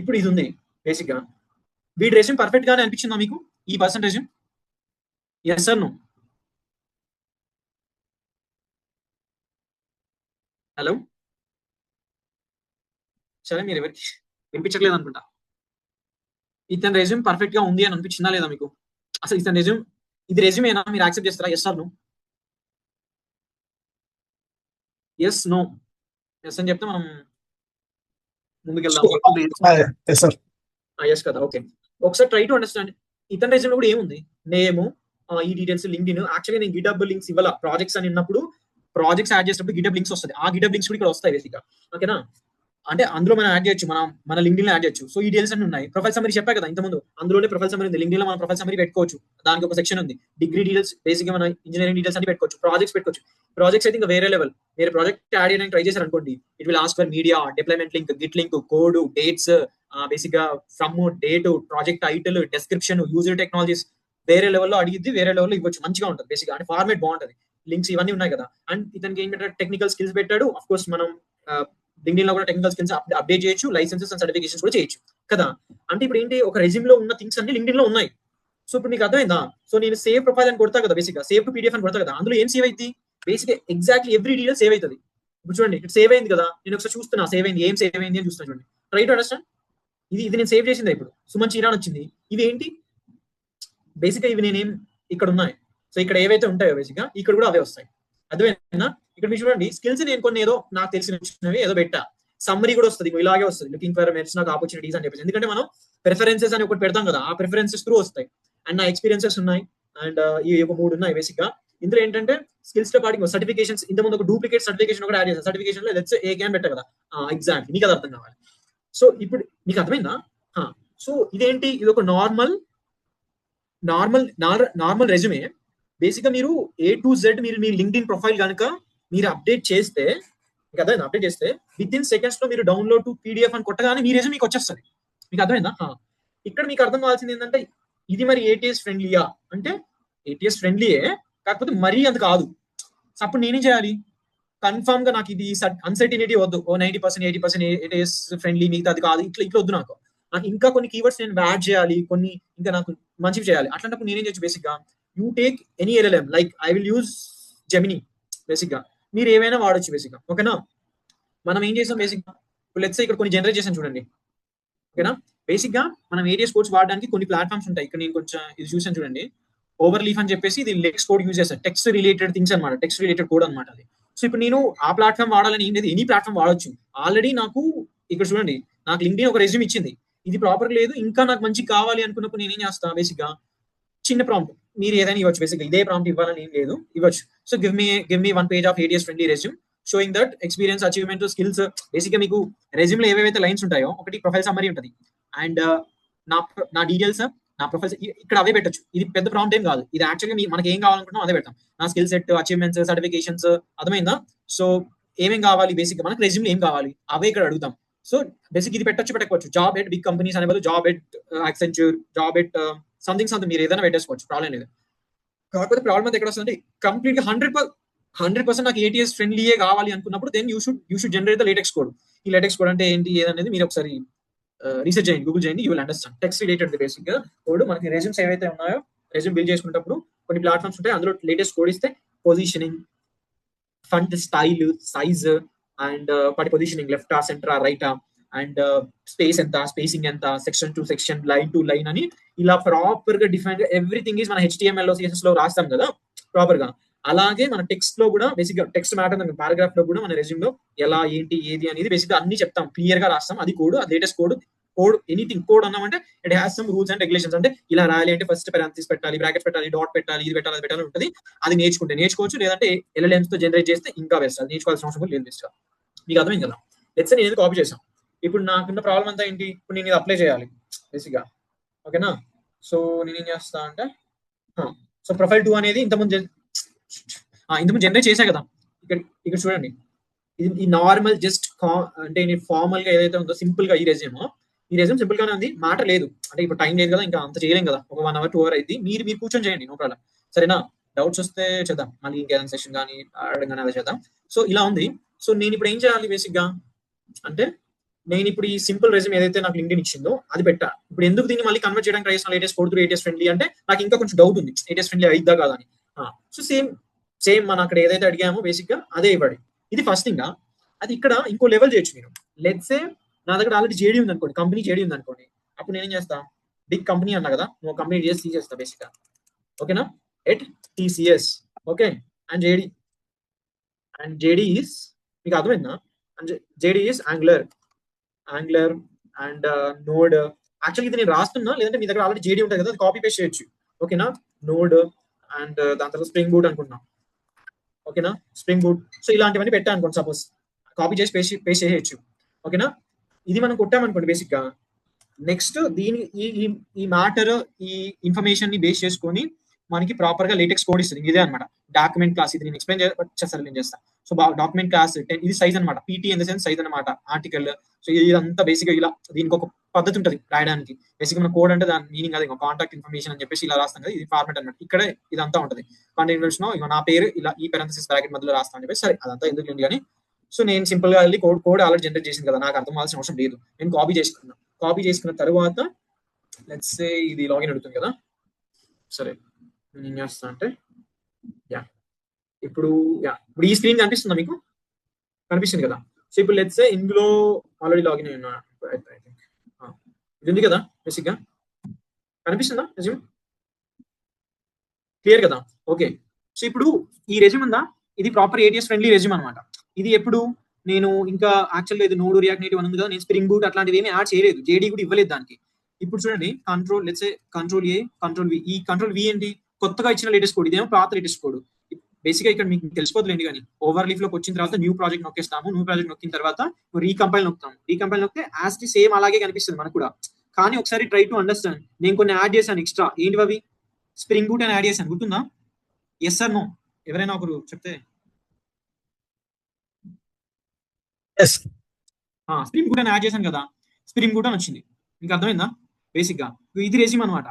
ఇప్పుడు ఇది ఉంది బేసిక్ గా, వీడి రెజ్యూమ్ పర్ఫెక్ట్ గానే అనిపించిందా మీకు? ఈ person resume? Yes sir, no? Hello, సరే, మీరు ఎవరికి వినిపించట్లేదు అనుకుంటా. ఇతని రెజ్యూమ్ పర్ఫెక్ట్ గా ఉంది అని అనిపించిందా లేదా మీకు? అసలు ఇతని రెజ్యూమ్, ఇది రెజ్యూమేనా? మీరు యాక్సెప్ట్ చేస్తారా? Yes sir, no? Yes, no? Yes అని చెప్తే మనం ముందుకెళ్దాం. ఎస్ కదా, ఓకే. ఒకసారి ట్రై టు అండర్స్టాండ్. ఇతని రెజ్యూమ్ కూడా ఏముంది? నేమ్, ఈ డీటెయిల్స్, లింక్డ్ఇన్. యాక్చువల్లీ నేను గిటబ్ లింక్స్ ఇవ్వాల, ప్రాజెక్ట్స్ అని ఉన్నప్పుడు ప్రాజెక్ట్స్ యాడ్ చేసినప్పుడు గిటబ్ లింక్స్ వస్తుంది. ఆ గిటబ్ లింక్స్ కూడా ఇక్కడ వస్తాయి బేసిక్ గా, ఓకేనా? అంటే అందులో మనం యాడ్ చేయొచ్చు, మన లింక్డ్ఇన్ లో యాడ్ చేయొచ్చు. సో ఈ డీటెయిల్స్ అన్ని ఉన్నాయి. ప్రొఫైల్ సమ్మరీ చెప్పా కదా ఇంతకుముందు, అందులోనే ప్రొఫైల్ సమ్మరీ ఉంది. లింక్డ్ఇన్ లో మనం ప్రొఫైల్ సమ్మరీ పెట్టుకోవచ్చు, దానికి ఒక సెక్షన్ ఉంది. డిగ్రీ డీటెయిల్స్, బేసిక్ గా మన ఇంజనీరింగ్ డీటెయిల్స్ అన్ని పెట్టుకోవచ్చు. ప్రాజెక్ట్స్ పెట్టుకోవచ్చు. ప్రాజెక్ట్స్ అయితే ఇంకా వేరే లెవెల్. మీరు ప్రాజెక్ట్ యాడ్ చేయడానికి ట్రై చేశారు అనుకోండి, it will ask for media, deployment link, git link, code, dates, basic గా from, date, project title, description, user technologies, వేరే లెవెల్లో అడిగిద్ది, వేరే లెవెల్లో ఇవ్వచ్చు. మంచిగా ఉంటుంది బేసిక్ గా, అంటే ఫార్మేట్ బాగుంటుంది. లింక్స్ ఇవన్నీ ఉన్నాయి కదా. అండ్ ఇతనికి ఏంటంటే టెక్నికల్ స్కిల్స్ పెట్టాడు. ఆఫ్ కోర్స్ మనం లింక్డ్ఇన్ లో కూడా టెక్నికల్ స్కిల్స్ అప్డేట్ చేయొచ్చు, లైసెన్సెస్ అండ్ సర్టిఫికేషన్స్ కూడా చేయొచ్చు కదా. అంటే ఇప్పుడు ఏంటి, ఒక రెజ్యూమ్ లో ఉన్న థింగ్స్ అన్ని లింక్డ్ఇన్ లో ఉన్నాయి. సో ఇప్పుడు మీకు అర్థమైందా? సో నేను సేవ్ ప్రొఫైల్ అని కొడతా కదా, బేసిక్ గా సేవ్ టు పీడిఎఫ్ అని కొడతా కదా, అందులో ఏం సేవ్ అయింది? Basic exactly every detail save అవుతుంది. ఇప్పుడు చూడండి, ఇక్కడ సేవ్ అయింది కదా, నేను ఒకసారి చూస్తున్నా సేవ్ అయింది, ఏం సేవ్ అయింది అని చూస్తున్నా చూడండి. Try to understand. ఇది నేను సేవ్ చేసింది. ఇప్పుడు సుమన్ చీరాన్ వచ్చింది. ఇవి ఏంటి? బేసిక్ గా ఇవి నేనేం ఇక్కడ ఉన్నాయి. సో ఇక్కడ ఏవైతే ఉంటాయో బేసిక్ గా ఇక్కడ కూడా అవే వస్తాయి. అర్థమైనా? ఇక్కడ మీరు చూడండి, స్కిల్స్ నేను కొన్ని ఏదో నాకు తెలిసినవి ఏదో పెట్టా. సమ్మరీ కూడా వస్తుంది, ఇలాగే వస్తుంది, లుకింగ్ ఫర్ మెరిట్స్ ఆపర్చునిటీస్ అని చెప్పేసి. ఎందుకంటే మనం ప్రిఫరెన్సెస్ అని ఒకటి పెడతాం కదా, ఆ ప్రిఫరెన్సెస్ త్రూ వస్తాయి. అండ్ నా ఎక్స్పీరియన్సెస్ ఉన్నాయి, అండ్ ఈ ఒక 3 ఉన్నాయి బేసిక్ గా. ఇందులో ఏంటంటే స్కిల్స్ తో పాటు సర్టిఫికేషన్స్, ఇంతకుముందు ఒక డూప్లికేట్ సర్టిఫికేషన్ కూడా యాడ్ చేశాను. సర్టిఫికేషన్ లో లెట్స్ ఏ క్యాన్ పెట్టా కదా, ఎగ్జాక్ట్ మీకు అది అర్థం కావాలి. సో ఇప్పుడు మీకు అర్థమైందా? సో ఇదేంటి, ఇది ఒక నార్మల్ రెజ్యూమే. బేసిక్ గా మీరు A to Z మీరు మీ లింక్డ్ఇన్ ప్రొఫైల్ కనుక మీరు అప్డేట్ చేస్తే, మీకు అర్థమైందా? అప్డేట్ చేస్తే విత్ ఇన్ సెకండ్స్ లో మీరు డౌన్లోడ్ టు PDF అని కొట్టగానే మీ రెజ్యూమ్ మీకు వచ్చేస్తుంది. మీకు అర్థమైందా? ఇక్కడ మీకు అర్థం కావాల్సింది ఏంటంటే, ఇది మరి ATS ఫ్రెండ్లీయా అంటే ATS ఫ్రెండ్లీయే, కాకపోతే మరీ అంత కాదు. అప్పుడు నేనేం చేయాలి? కన్ఫర్మ్ గా నాకు ఇది అన్సర్టినిటీ వద్దు, 90% 80% ATS ఫ్రెండ్లీ, మిగతా అది కాదు, ఇట్లా వద్దు నాకు. ఇంకా కొన్ని కీవర్డ్స్ నేను యాడ్ చేయాలి, కొన్ని ఇంకా నాకు మంచివి చేయాలి. అట్లాంటప్పుడు నేనేం చేయొచ్చు? బేసిక్ గా you take any LLM, like I will use Gemini. Basic గా మీరు ఏమైనా వాడొచ్చు బేసిక్ గా. ఓకేనా? మనం ఏం చేసాం బేసిక్ గా, లెట్స్ ఇక్కడ కొన్ని జనరేట్ చేసాం చూడండి. ఓకేనా? బేసిక్ గా మనం ATS కోడ్స్ వాడడానికి కొన్ని ప్లాట్ఫామ్స్ ఉంటాయి. ఇక్కడ నేను కొంచెం ఇది చూసాను చూడండి, ఓవర్లీఫ్ అని చెప్పేసి, ఇది లెక్స్ కోడ్ యూజ్ చేస్తాను. టెక్స్ట్ రిలేటెడ్ థింగ్స్ అనమాట, టెక్స్ట్ రిలేటెడ్ కోడ్ అనమాట అది. సో ఇప్పుడు నేను ఆ ప్లాట్ఫామ్ వాడాలని ఏం లేదు, ఎనీ ప్లాట్ఫామ్ వాడొచ్చు. ఆల్రెడీ నాకు ఇక్కడ చూడండి, నాకు లింక్డ్ఇన్ ఒక రెజ్యూమ్ ఇచ్చింది, ఇది ప్రాపర్ లేదు, ఇంకా నాకు మంచి కావాలి అనుకున్నప్పుడు నేను ఏం చేస్తా? బేసిక్ గా చిన్న ప్రాంప్ట్ మీరు ఏదైనా ఇవ్వచ్చు. బేసిక్ ఇదే ప్రాంప్ట్ ఇవ్వాలని ఏం లేదు, ఇవ్వచ్చు. So give me 1 page of ATS friendly resume showing that experience, achievement, skills. Basic గా మీకు రెజ్యూమ్ లో ఏవైతే లైన్స్ ఉంటాయో, ఒకటి ప్రొఫైల్ సమ్మరీ ఉంటుంది, అండ్ నా డీటెయిల్స్, నా ప్రొఫైల్స్ ఇక్కడ అవే పెట్టొచ్చు. ఇది పెద్ద ప్రాంప్ట్ ఏం కాదు, ఇది యాక్చువల్గా మనకి ఏం కావాలనుకుంటున్నాం అదే పెడతాం. నా స్కిల్ సెట్, అచీవ్మెంట్స్, సర్టిఫికేషన్స్, అర్థమైందా? సో ఏమేం కావాలి, బేసిక్ మనకి రెజ్యూమ్ ఏం కావాలి అవే ఇక్కడ అడుగుతాం. సో బేసిక్ ఇది పెట్టొచ్చు, పెట్టకపోవచ్చు. జాబ్ ఎట్ బిగ్ కంపెనీస్ అనే బదులు job at Accenture, job at something మీరు ఏదైనా పెట్టేసుకోవచ్చు, ప్రాబ్లం లేదు. కాకపోతే ప్రాబ్లం అయితే ఎక్కడ వస్తుంది, కంప్లీట్ గా 100% నాకు ATS ఫ్రెండ్లీయే కావాలి అనుకున్నప్పుడు then you should generate the latex code. ఈ లేటెక్స్ కోడ్ అంటే ఏంటి ఏదనేది మీరు ఒకసారి రీసెర్చ్ చేయండి, గూగుల్ చేయండి, you will understand. Text related basic గా కోడ్. మనకి రెజ్యూమ్స్ ఏవైతే ఉన్నాయో, రెజ్యూమ్ బిల్డ్ చేసుకున్నప్పుడు కొన్ని ప్లాట్ఫామ్స్ ఉంటాయి, అందులో లేటెస్ట్ కోడ్ ఇస్తే positioning, font style, size, and వాటి పొజిషనింగ్ లెఫ్టా, సెంటరా, రైటా, అండ్ స్పేస్ ఎంత, స్పేసింగ్ ఎంత, section to section, line to line అని ఇలా ప్రాపర్ గా డిఫైన్ గా ఎవ్రీథింగ్ ఈజ్ మన HTML లో, CSS లో రాస్తాం కదా ప్రాపర్ గా. అలాగే మన టెక్స్ట్ లో కూడా బేసిక్ గా టెక్స్ట్ మ్యాటర్ పారాగ్రాఫ్ లో కూడా మన రెజ్యూమ్ లో ఎలా, ఏంటి, ఏది అనేది బేసిక్ గా అన్ని చెప్తాం, క్లియర్ గా రాస్తాం. అది కోడ్, అది లేటెస్ట్ కోడ్. ఎనీథింగ్ కోడ్ అన్నామంటే it has some rules and regulations. అంటే ఇలా రాయాలి అంటే ఫస్ట్ పారాంథసిస్ పెట్టాలి, బ్రాకెట్స్ పెట్టాలి, డాట్ పెట్టాలి, ఇది పెట్టాలి, అది పెట్టాలి ఉంటుంది. అది నేర్చుకోవచ్చు, లేదంటే LLMs తో జనరేట్ చేస్తే ఇంకా బెస్ట్. అది నేర్చుకోవాల్సిన అవసరం లేదు బెస్ట్ గా. మీకు అర్థమైంది కదా? లెట్స్ నేను కాపీ చేసాం. ఇప్పుడు నాకున్న ప్రాబ్లం అంతా ఏంటి, ఇప్పుడు నేను ఇది అప్లై చేయాలి బేసిక్ గా. ఓకేనా? సో నేను ఏం చేస్తా అంటే, సో ప్రొఫైల్ 2 అనేది ఇంతకుముందు జనరేట్ చేశా కదా. ఇక్కడ చూడండి, ఇది ఈ నార్మల్ జస్ట్ అంటే ఫార్మల్ గా ఏదైతే ఉందో సింపుల్ గా ఈ రెజ్యూమ్ సింపుల్ గానే ఉంది, మాట లేదు. అంటే ఇప్పుడు టైం లేదు కదా, ఇంకా అంత చేయలేం కదా, ఒక 1 hour 2 hour అయింది. మీరు కూర్చొని చేయండి, నో ప్రాబ్లం. సరేనా? డౌట్స్ వస్తే చేద్దాం, మళ్ళీ ఇంకేదైనా సెషన్ కానీ అడగడం కానీ అలా చేద్దాం. సో ఇలా ఉంది. సో నేను ఇప్పుడు ఏం చేయాలి బేసిక్ గా అంటే, నేను ఇప్పుడు ఈ సింపుల్ రెజ్యూమ్ ఏదైతే నాకు లింక్డ్ఇన్ ఇచ్చిందో అది పెట్టా. ఇప్పుడు ఎందుకు దీన్ని మళ్ళీ కన్వర్ట్ చేయడానికి ట్రై చేసిన latest code through ATS friendly అంటే, నాకు ఇంకా కొంచెం డౌట్ ఉంది, ATS ఫ్రెండ్లీ అయిద్దా కాదా అని. సో సేమ్ మనం అక్కడ ఏదైతే అడిగామో బేసిక్ గా అదే ఇవ్వండి. ఇది ఫస్ట్ థింగ్. అది ఇక్కడ ఇంకో లెవెల్ చేయొచ్చు మీరు. లెట్స్ సే నా దగ్గర ఆల్రెడీ JD ఉంది అనుకోండి, కంపెనీ JD ఉంది అనుకోండి. అప్పుడు నేనేం చేస్తా, బిగ్ కంపెనీ అన్నా కదా, నువ్వు కంపెనీ తీసేస్తా బేసిక్ గా. ఓకేనా? At TCS. Okay, and JD is, మీకు అర్థమైందా? And JD is angular and node. Actually ఇది నేను రాస్తున్నా, లేదంటే మీ దగ్గర ఆల్రెడీ JD ఉంటుంది కదా, అది కాపీ పేస్ట్ చేయొచ్చు. ఓకేనా? నోడ్ అండ్ దాని తర్వాత స్ప్రింగ్ బూట్ అనుకుంటున్నా. ఓకేనా? Spring boot. సో ఇలాంటివన్నీ పెట్టా అనుకోండి, సపోజ్ కాపీ చేసి పేస్ట్ చేయొచ్చు. ఓకేనా? ఇది మనం కొట్టామనుకోండి బేసిక్ గా. నెక్స్ట్ దీని ఈ మ్యాటర్, ఈ ఇన్ఫర్మేషన్ ని బేస్ చేసుకొని మనకి ప్రాపర్ గా లేటెక్స్ కోడ్ ఇస్తుంది. ఇదే అనమాట డాక్యుమెంట్ క్లాస్. ఇది నేను ఎక్స్ప్లెయిన్ చేస్తాను, నేను చేస్తాను. సో డాక్యుమెంట్ క్లాస్ 10, ఇది సైజ్ అనమాట, PT in the sense size అనమాట, ఆర్టికల్. సో ఇదంతా బేసిక్ గా ఇలా, దీనికి ఒక పద్ధతి ఉంటుంది రాయడానికి. బేసిక్ మన కోడ్ అంటే దాని మీనింగ్ అది కాంటాక్ట్ ఇన్ఫర్మేషన్ అని చెప్పేసి ఇలా రాస్తాం కదా, ఇది ఫార్మాట్ అనమాట. ఇక్కడ ఇదంతా ఉంటుంది. కాంటాక్ట్ లో నా పేరు ఇలా ఈ పారెంథసిస్ బ్రాకెట్ మధ్యలో రాస్తాను చెప్పేసి. సరే అదంతా ఎందుకు లేదు కానీ, సో నేను సింపుల్ గా వెళ్ళి కోడ్ ఆల్రెడీ జనరేట్ చేసింది కదా, నాకు అర్థం అవ్వాల్సిన అవసరం లేదు. నేను కాపీ చేసుకున్న తర్వాత లెట్స్ సే ఇది లాగిన్ అడుగుతుంది కదా. సరే నేను ఏం చేస్తా అంటే, ఇప్పుడు ఈ స్క్రీన్ కనిపిస్తుందా మీకు? కనిపిస్తుంది కదా. సో ఇప్పుడు లెట్స్ సే ఇందులో ఆల్రెడీ లాగిన్ అయ్యి ఉన్నా, ఇది ఉంది కదా బేసిక్ గా, కనిపిస్తుందా రెజ్యూమ్? క్లియర్ కదా? ఓకే. సో ఇప్పుడు ఈ రెజ్యూమ్ ఉందా, ఇది ప్రాపర్ ATS ఫ్రెండ్లీ రెజ్యూమ్ అనమాట. ఇది ఎప్పుడు నేను ఇంకా యాక్చువల్గా ఇది నోడ్ రియాక్ట్ నేటివ్ అని ఉంది కదా, నేను స్ప్రింగ్ బూట్ అట్లాంటివి ఏమీ యాడ్ చేయలేదు, జేడీ కూడా ఇవ్వలేదు దానికి. ఇప్పుడు చూడండి control let's say control A control V, ఈ కంట్రోల్ వి ఏంటి కొత్తగా ఇచ్చిన లేటెస్ట్ కోడ్, ఇదేమో పాత లేటెస్ట్ కోడ్. బేసిక్ గా ఇక్కడ మీకు తెలిసిపోతుందండి, కానీ ఓవర్ లీఫ్ లోకి వచ్చిన తర్వాత న్యూ ప్రాజెక్ట్ నొక్కేస్తాము, న్యూ ప్రాజెక్ట్ నొక్కిన తర్వాత రీకంపైల్ నొక్కుతాము, రీకంపైల్ నొక్కితే యాజ్ ది సేమ్ అలాగే కనిపిస్తుంది మనకు కూడా. కానీ ఒకసారి ట్రై టు అండర్స్టాండ్, నేను కొన్ని యాడ్ చేశాను ఎక్స్ట్రా, ఏంటి అవి? స్ప్రింగ్ బూట్ అని యాడ్ చేశాను, గుర్తుందా? Yes or no? ఎవరైనా ఒకరు చెప్తే. స్ప్రింగ్ బూట్ అని యాడ్ చేశాను కదా, స్ప్రింగ్ బూట్ అని వచ్చింది, మీకు అర్థమైందా? బేసిక్ గా ఇది రెజ్యూమ్ అనమాట.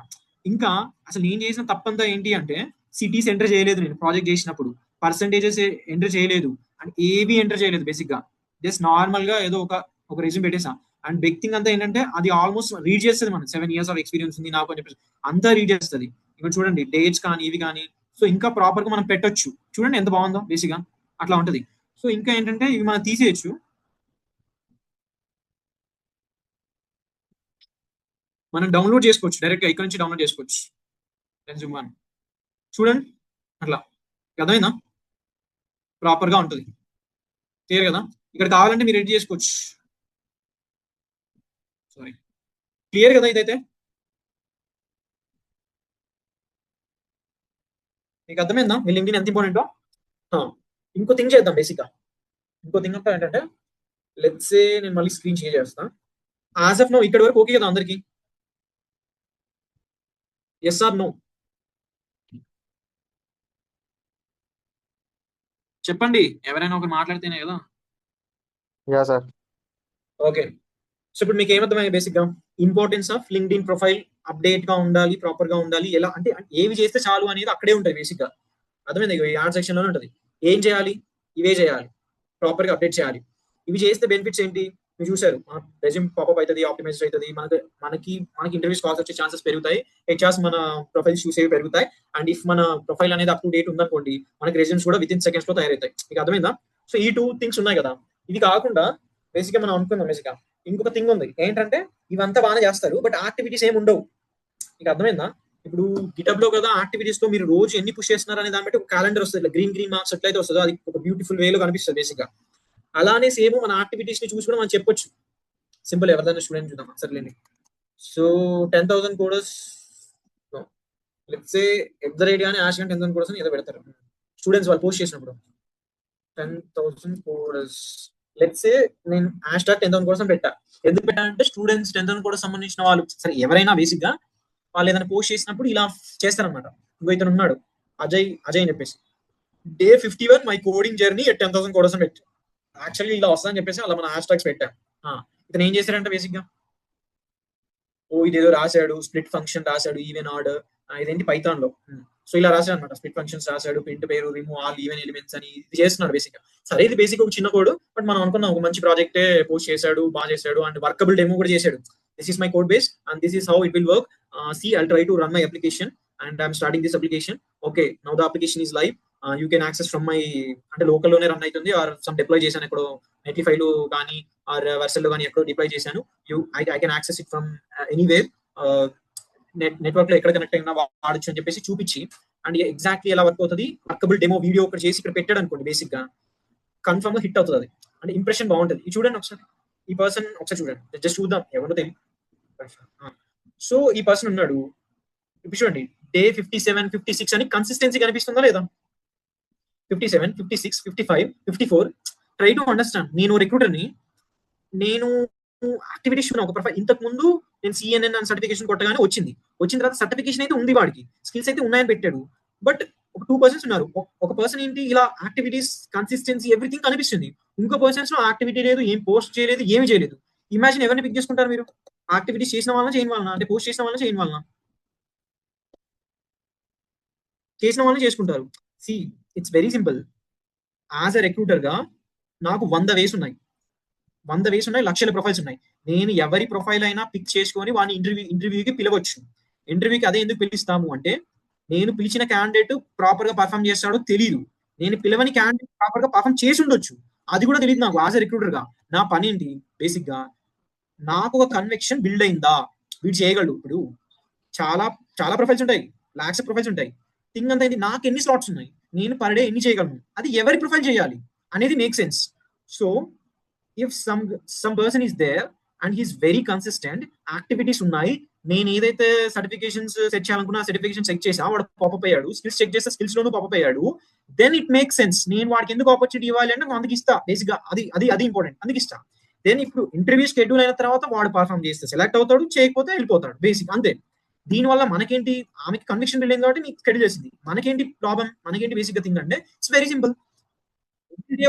ఇంకా అసలు నేను చేసిన తప్పంతా ఏంటి అంటే, సిటీస్ ఎంటర్ చేయలేదు, నేను ప్రాజెక్ట్ చేసినప్పుడు పర్సంటేజెస్ ఎంటర్ చేయలేదు, అండ్ ఏవి ఎంటర్ చేయలేదు. బేసిక్ గా జస్ట్ నార్మల్ గా ఏదో ఒక రెజ్యూమ్ పెట్టేసా. అండ్ బిగ్ థింగ్ అంతా ఏంటంటే, అది ఆల్మోస్ట్ రీడ్ చేస్తుంది, మనం 7 years ఆఫ్ ఎక్స్పీరియన్స్ ఉంది నాకు అని చెప్పేసి అంతా రీడ్ చేస్తుంది. ఇక్కడ చూడండి డేట్స్ కానీ ఇవి కానీ, సో ఇంకా ప్రాపర్ గా మనం పెట్టొచ్చు. చూడండి ఎంత బాగుందో, బేసిక్ గా అట్లా ఉంటది. సో ఇంకా ఏంటంటే ఇవి మనం తీసేయచ్చు, మనం డౌన్లోడ్ చేసుకోవచ్చు, డైరెక్ట్ గా ఇక్కడ నుంచి డౌన్లోడ్ చేసుకోవచ్చు. రెజ్యూమ్ 1 చూడండి అట్లా, అర్థమైందా? ప్రాపర్ గా ఉంటుంది, క్లియర్ కదా? ఇక్కడ కావాలంటే మీరు ఎడిట్ చేసుకోవచ్చు. సారీ, క్లియర్ కదా? ఇదైతే మీకు అర్థమైందా మీ లింక్డ్ఇన్ ఎంత ఇంపార్టెంటో? ఇంకో థింగ్ చేద్దాం. బేసిక్ గా ఇంకో థింగ్ అంతా ఏంటంటే, లెట్స్ సే నేను మళ్ళీ స్క్రీన్ షేర్ చేస్తా. యాజ్ ఆఫ్ నో ఇక్కడ వరకు ఓకే కదా అందరికి? ఎస్ ఆర్ నో చెప్పండి, ఎవరైనా ఒకరు మాట్లాడితేనే కదా. Yeah sir. ఓకే, సో ఇప్పుడు మీకు ఏమర్థమైంది? బేసిక్ గా importance of LinkedIn profile update గా ఉండాలి, ప్రాపర్ గా ఉండాలి, ఎలా అంటే ఏవి చేస్తే చాలు అనేది అక్కడే ఉంటాయి. బేసిక్ గా అర్థమైంది, ఈ యాడ్ సెక్షన్ లోనే ఉంటుంది. ఏం చేయాలి? ఇవే చేయాలి, ప్రాపర్ గా అప్డేట్ చేయాలి. ఇవి చేస్తే బెనిఫిట్స్ ఏంటి మీరు చూసారు, మన రెజ్యూమ్ పాపప్ అవుతుంది, ఆప్టిమైజ్ అవుతుంది, మనకి ఇంటర్వ్యూస్ కాల్స్ వచ్చే ఛాన్సెస్ పెరుగుతాయి, హెచ్ఆర్స్ మన ప్రొఫైల్స్ చూసేవి పెరుగుతాయి. అండ్ ఇఫ్ మన ప్రొఫైల్ అనేది అప్ టు డేట్ ఉందనుకోండి, మనకి రెజ్యూమ్స్ కూడా విత్ ఇన్ సెకండ్స్ లో తయారవుతాయి. మీకు అర్థమైందా? సో ఈ 2 things ఉన్నాయి కదా. ఇది కాకుండా బేసిక్ గా మనం అనుకుందాం, బేసిక్ గా ఇంకొక థింగ్ ఉంది ఏంటంటే, ఇవంతా బాగానే చేస్తారు బట్ యాక్టివిటీస్ ఏమి ఉండవు. మీకు అర్థమైందా? ఇప్పుడు గిటబ్ లో కదా యాక్టివిటీస్ లో మీరు రోజు ఎన్ని పుష్ చేస్తున్నారు అనే దాన్ని బట్టి ఒక క్యాలెండర్ వస్తుంది, గ్రీన్ మార్క్స్ ఎట్లయితే వస్తుందో అది ఒక బ్యూటిఫుల్ వేలో కనిపిస్తుంది బేసిక్ గా. అలానే సేమ్ మన యాక్టివిటీస్ ని చూసి కూడా మనం చెప్పొచ్చు. సింపుల్, ఎవరిదైనా స్టూడెంట్ చూద్దాం సర్లేండి. సో 10,000 కోడర్స్ లెట్స్ సే @ కానీ యాష్ కానీ 10,000 కోడర్స్ ఏదో పెడతారు స్టూడెంట్స్ వాళ్ళు పోస్ట్ చేసినప్పుడు. 10,000 కోడర్స్ లెట్స్ సే నేను హ్యాష్ ట్యాగ్ 10,000 కోసం పెట్టా. ఎందుకు పెట్టానంటే స్టూడెంట్స్ 10,000 కూడా సంబంధించిన వాళ్ళు సరే ఎవరైనా బేసిక్ గా వాళ్ళు ఏదైనా పోస్ట్ చేసినప్పుడు ఇలా చేస్తారనమాట. ఇంకో ఇతను ఉన్నాడు అజయ్ అని చెప్పేసి, day 51 my coding journey at 10,000 coders అని పెట్టి యాక్చువల్లీ ఇలా వస్తుందని చెప్పేసి అలా మన హ్యాష్ ట్యాగ్స్ పెట్టాం. ఇతను ఏం చేశాడంటే బేసిక్ గా ఇదేదో రాశాడు, స్ప్లిట్ ఫంక్షన్ రాశాడు, ఈవెన్ ఆర్డర్, ఇదేంటి పైథాన్ లో. సో ఇలా రాశాడు అనమాట, స్ప్లిట్ ఫంక్షన్స్ రాశాడు, ప్రింట్ పేరు, రిమూవ్ ఆల్ ఈవెన్ ఎలిమెంట్స్ అని ఇది చేస్తున్నాడు బేసిక్ గా. సరే ఇది బేసిక్ ఒక చిన్న కోడ్, బట్ మనం అనుకున్నాం ఒక మంచి ప్రాజెక్టే పోస్ట్ చేశాడు, బాగా చేశాడు, అండ్ వర్కబుల్ డెమో కూడా చేశాడు. This is my code base and this is how it will work. See, I'll try to run my application and I'm starting this application. Okay, now the application is live. You can access from my అంటే local లోనే run అవుతుంది, are some deploy చేశాను ఎక్కడో నెటిఫై లో కానీ are వర్సల్ లో కానీ ఎక్కడో డిప్లాయ్ చేశాను. I can access it from anywhere, network లో ఎక్కడ కనెక్ట్ అయినా వాడచ్చు అని చెప్పేసి చూపించి, అండ్ ఎగ్జాక్ట్లీ ఎలా వర్క్ అవుతుంది వర్కబుల్ డెమో వీడియో ఒకటి చేసి ఇక్కడ పెట్టాడు అనుకోండి, బేసిక్ గా కన్ఫర్మ్ గా హిట్ అవుతుంది. అది అంటే ఇంప్రెషన్ బాగుంటుంది. ఇది చూడండి ఒకసారి, ఈ పర్సన్ ఒకసారి చూడండి, జస్ట్ చూద్దాం ఎవరో తెలియదు. సో ఈ పర్సన్ ఉన్నాడు, ఇప్పుడు చూడండి డే 57, 56 అని కన్సిస్టెన్సీ కనిపిస్తుందా లేదా? 57, 56, 55, 54. Try to understand. నేను రిక్రూటర్ని, నేను యాక్టివిటీస్ ఒక ప్రొఫైల్ ఇంతకు ముందు నేను CNN అని సర్టిఫికేషన్ కొట్టగానే వచ్చిన తర్వాత సర్టిఫికేషన్ అయితే ఉంది, వాడికి స్కిల్స్ అయితే ఉన్నాయని పెట్టాడు. బట్ ఒక 2 persons ఉన్నారు. ఒక పర్సన్ ఏంటి ఇలా యాక్టివిటీస్, కన్సిస్టెన్సీ, ఎవ్రీథింగ్ కనిపిస్తుంది. ఇంకో పర్సన్స్ లో యాక్టివిటీ లేదు, ఏం పోస్ట్ చేయలేదు, ఏమి చేయలేదు. ఇమాజిన్ ఎవరిని పిక్ చేసుకుంటారు మీరు? యాక్టివిటీస్ చేసిన వాళ్ళని, చేయని వాళ్ళని, అంటే పోస్ట్ చేసిన వాళ్ళని, చేయని వాళ్ళని, చేసిన వాళ్ళని చేసుకుంటారు. See it's very simple. As a recruiter గా నాకు 100 వేస్ ఉన్నాయి, లక్షల ప్రొఫైల్స్ ఉన్నాయి. నేను ఎవరి ప్రొఫైల్ అయినా పిక్ చేసుకొని వాడిని ఇంటర్వ్యూకి పిలవచ్చు. ఇంటర్వ్యూకి అదే ఎందుకు పిలుస్తాము అంటే, నేను పిలిచిన క్యాండిడేట్ ప్రాపర్ గా పర్ఫామ్ చేస్తాడో తెలియదు, నేను పిలవని క్యాండిడేట్ ప్రాపర్ గా పర్ఫామ్ చేసి ఉండొచ్చు, అది కూడా తెలియదు నాకు. యాజ్ ఎ రిక్రూటర్ గా నా పని ఏంటి? బేసిక్ గా నాకు ఒక కన్వెక్షన్ బిల్డ్ అయిందా, వీడు చేయగలడు. ఇప్పుడు చాలా చాలా ప్రొఫైల్స్ ఉంటాయి, లాక్స్ ప్రొఫైల్స్ ఉంటాయి. థింగ్ అంతా ఏంటి, నాకు ఎన్ని స్లాట్స్ ఉన్నాయి, నేను పర్ డే ఎన్ని చేయగలను, అది ఎవరి ప్రొఫైల్ చేయాలి అనేది make sense. So if some person is there and he's very consistent, activities ఉన్నాయి, నేను ఏదైతే సర్టిఫికేషన్స్ సెట్ చేయాలనుకున్నా సర్టిఫికేషన్ చెక్ చేసా, వాడు పాపప్ అయ్యాడు, స్కిల్స్ చెక్ చేస్తే స్కిల్స్ లోనూ పాపప్ అయ్యాడు, దెన్ ఇట్ మేక్ సెన్స్. నేను వాడికి ఎందుకు ఆపర్చునిటీ ఇవ్వాలి అంటే అందుకు ఇస్తా. బేసిక్ గా అది ఇంపార్టెంట్, అందుకు ఇస్తా. దెన్ ఇప్పుడు ఇంటర్వ్యూ షెడ్యూల్ అయిన తర్వాత వాడు పర్ఫామ్ చేస్తే సెలెక్ట్ అవుతాడు, చేయకపోతే వెళ్ళిపోతాడు. బేసిక్ అంతే. దీనివల్ల మనకేంటి, ఆమెకి కన్విక్షన్ లేదు కాబట్టి మీకు స్టడీ చేసింది. మనకేంటి ప్రాబ్లం, మనకేంటి బేసిక్ గా థింగ్ అంటే ఇట్స్ వెరీ సింపుల్.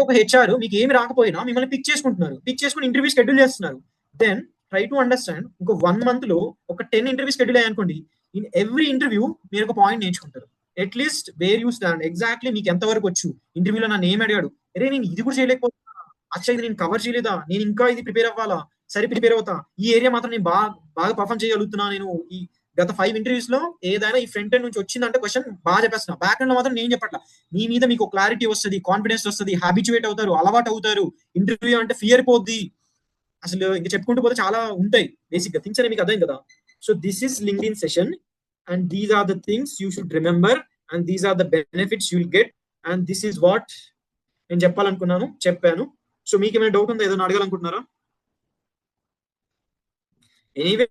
ఒక హెచ్ఆర్ మీకు ఏమి రాకపోయినా మిమ్మల్ని పిక్ చేసుకుంటున్నారు, పిక్ చేసుకుని ఇంటర్వ్యూ షెడ్యూల్ చేస్తున్నారు. దెన్ ట్రై టు అండర్స్టాండ్, ఇంకో 1 month లో ఒక 10 ఇంటర్వ్యూ షెడ్యూల్ అయ్యానుకోండి, ఇన్ ఎవ్రీ ఇంటర్వ్యూ మీరు ఒక పాయింట్ నేర్చుకుంటారు. At least where you stand, exactly మీకు ఎంత వరకు వచ్చు. ఇంటర్వ్యూలో నన్ను ఏం అడిగాడు, అరే నేను ఇది కూడా చేయలేకపోతున్నా, అచ్చా ఇది నేను కవర్ చేయలేదా, నేను ఇంకా ఇది ప్రిపేర్ అవ్వాలా, సరే ప్రిపేర్ అవుతా, ఈ ఏరియా మాత్రం నేను బాగా పర్ఫామ్ చేయగలుగుతున్నా, నేను ఈ గత 5 ఇంటర్వ్యూస్ లో ఏదైనా ఈ ఫ్రంట్ ఎండ్ నుంచి వచ్చిందంటే క్వశ్చన్ బాగా చెప్పేస్తున్నా, బ్యాక్ ఎండ్ లో మాత్రం నేను చెప్పట్లా. మీ మీద మీకు క్లారిటీ వస్తుంది, కాన్ఫిడెన్స్ వస్తుంది, హ్యాబిచువేట్ అవుతారు, అలవాటు అవుతారు. ఇంటర్వ్యూ అంటే ఫియర్ పోద్ది. అసలు ఇంకా చెప్పుకుంటూ పోతే చాలా ఉంటాయి బేసిక్ గా థింగ్స్ అనేవి మీకు అర్థం కదా. So this is LinkedIn session and these are the things you should remember and these are the benefits you will get and this is what నేను చెప్పాలనుకున్నాను, చెప్పాను. సో మీకు ఏమైనా డౌట్ ఉందా, ఏదైనా అడగాలనుకుంటున్నారా? ఎనీవే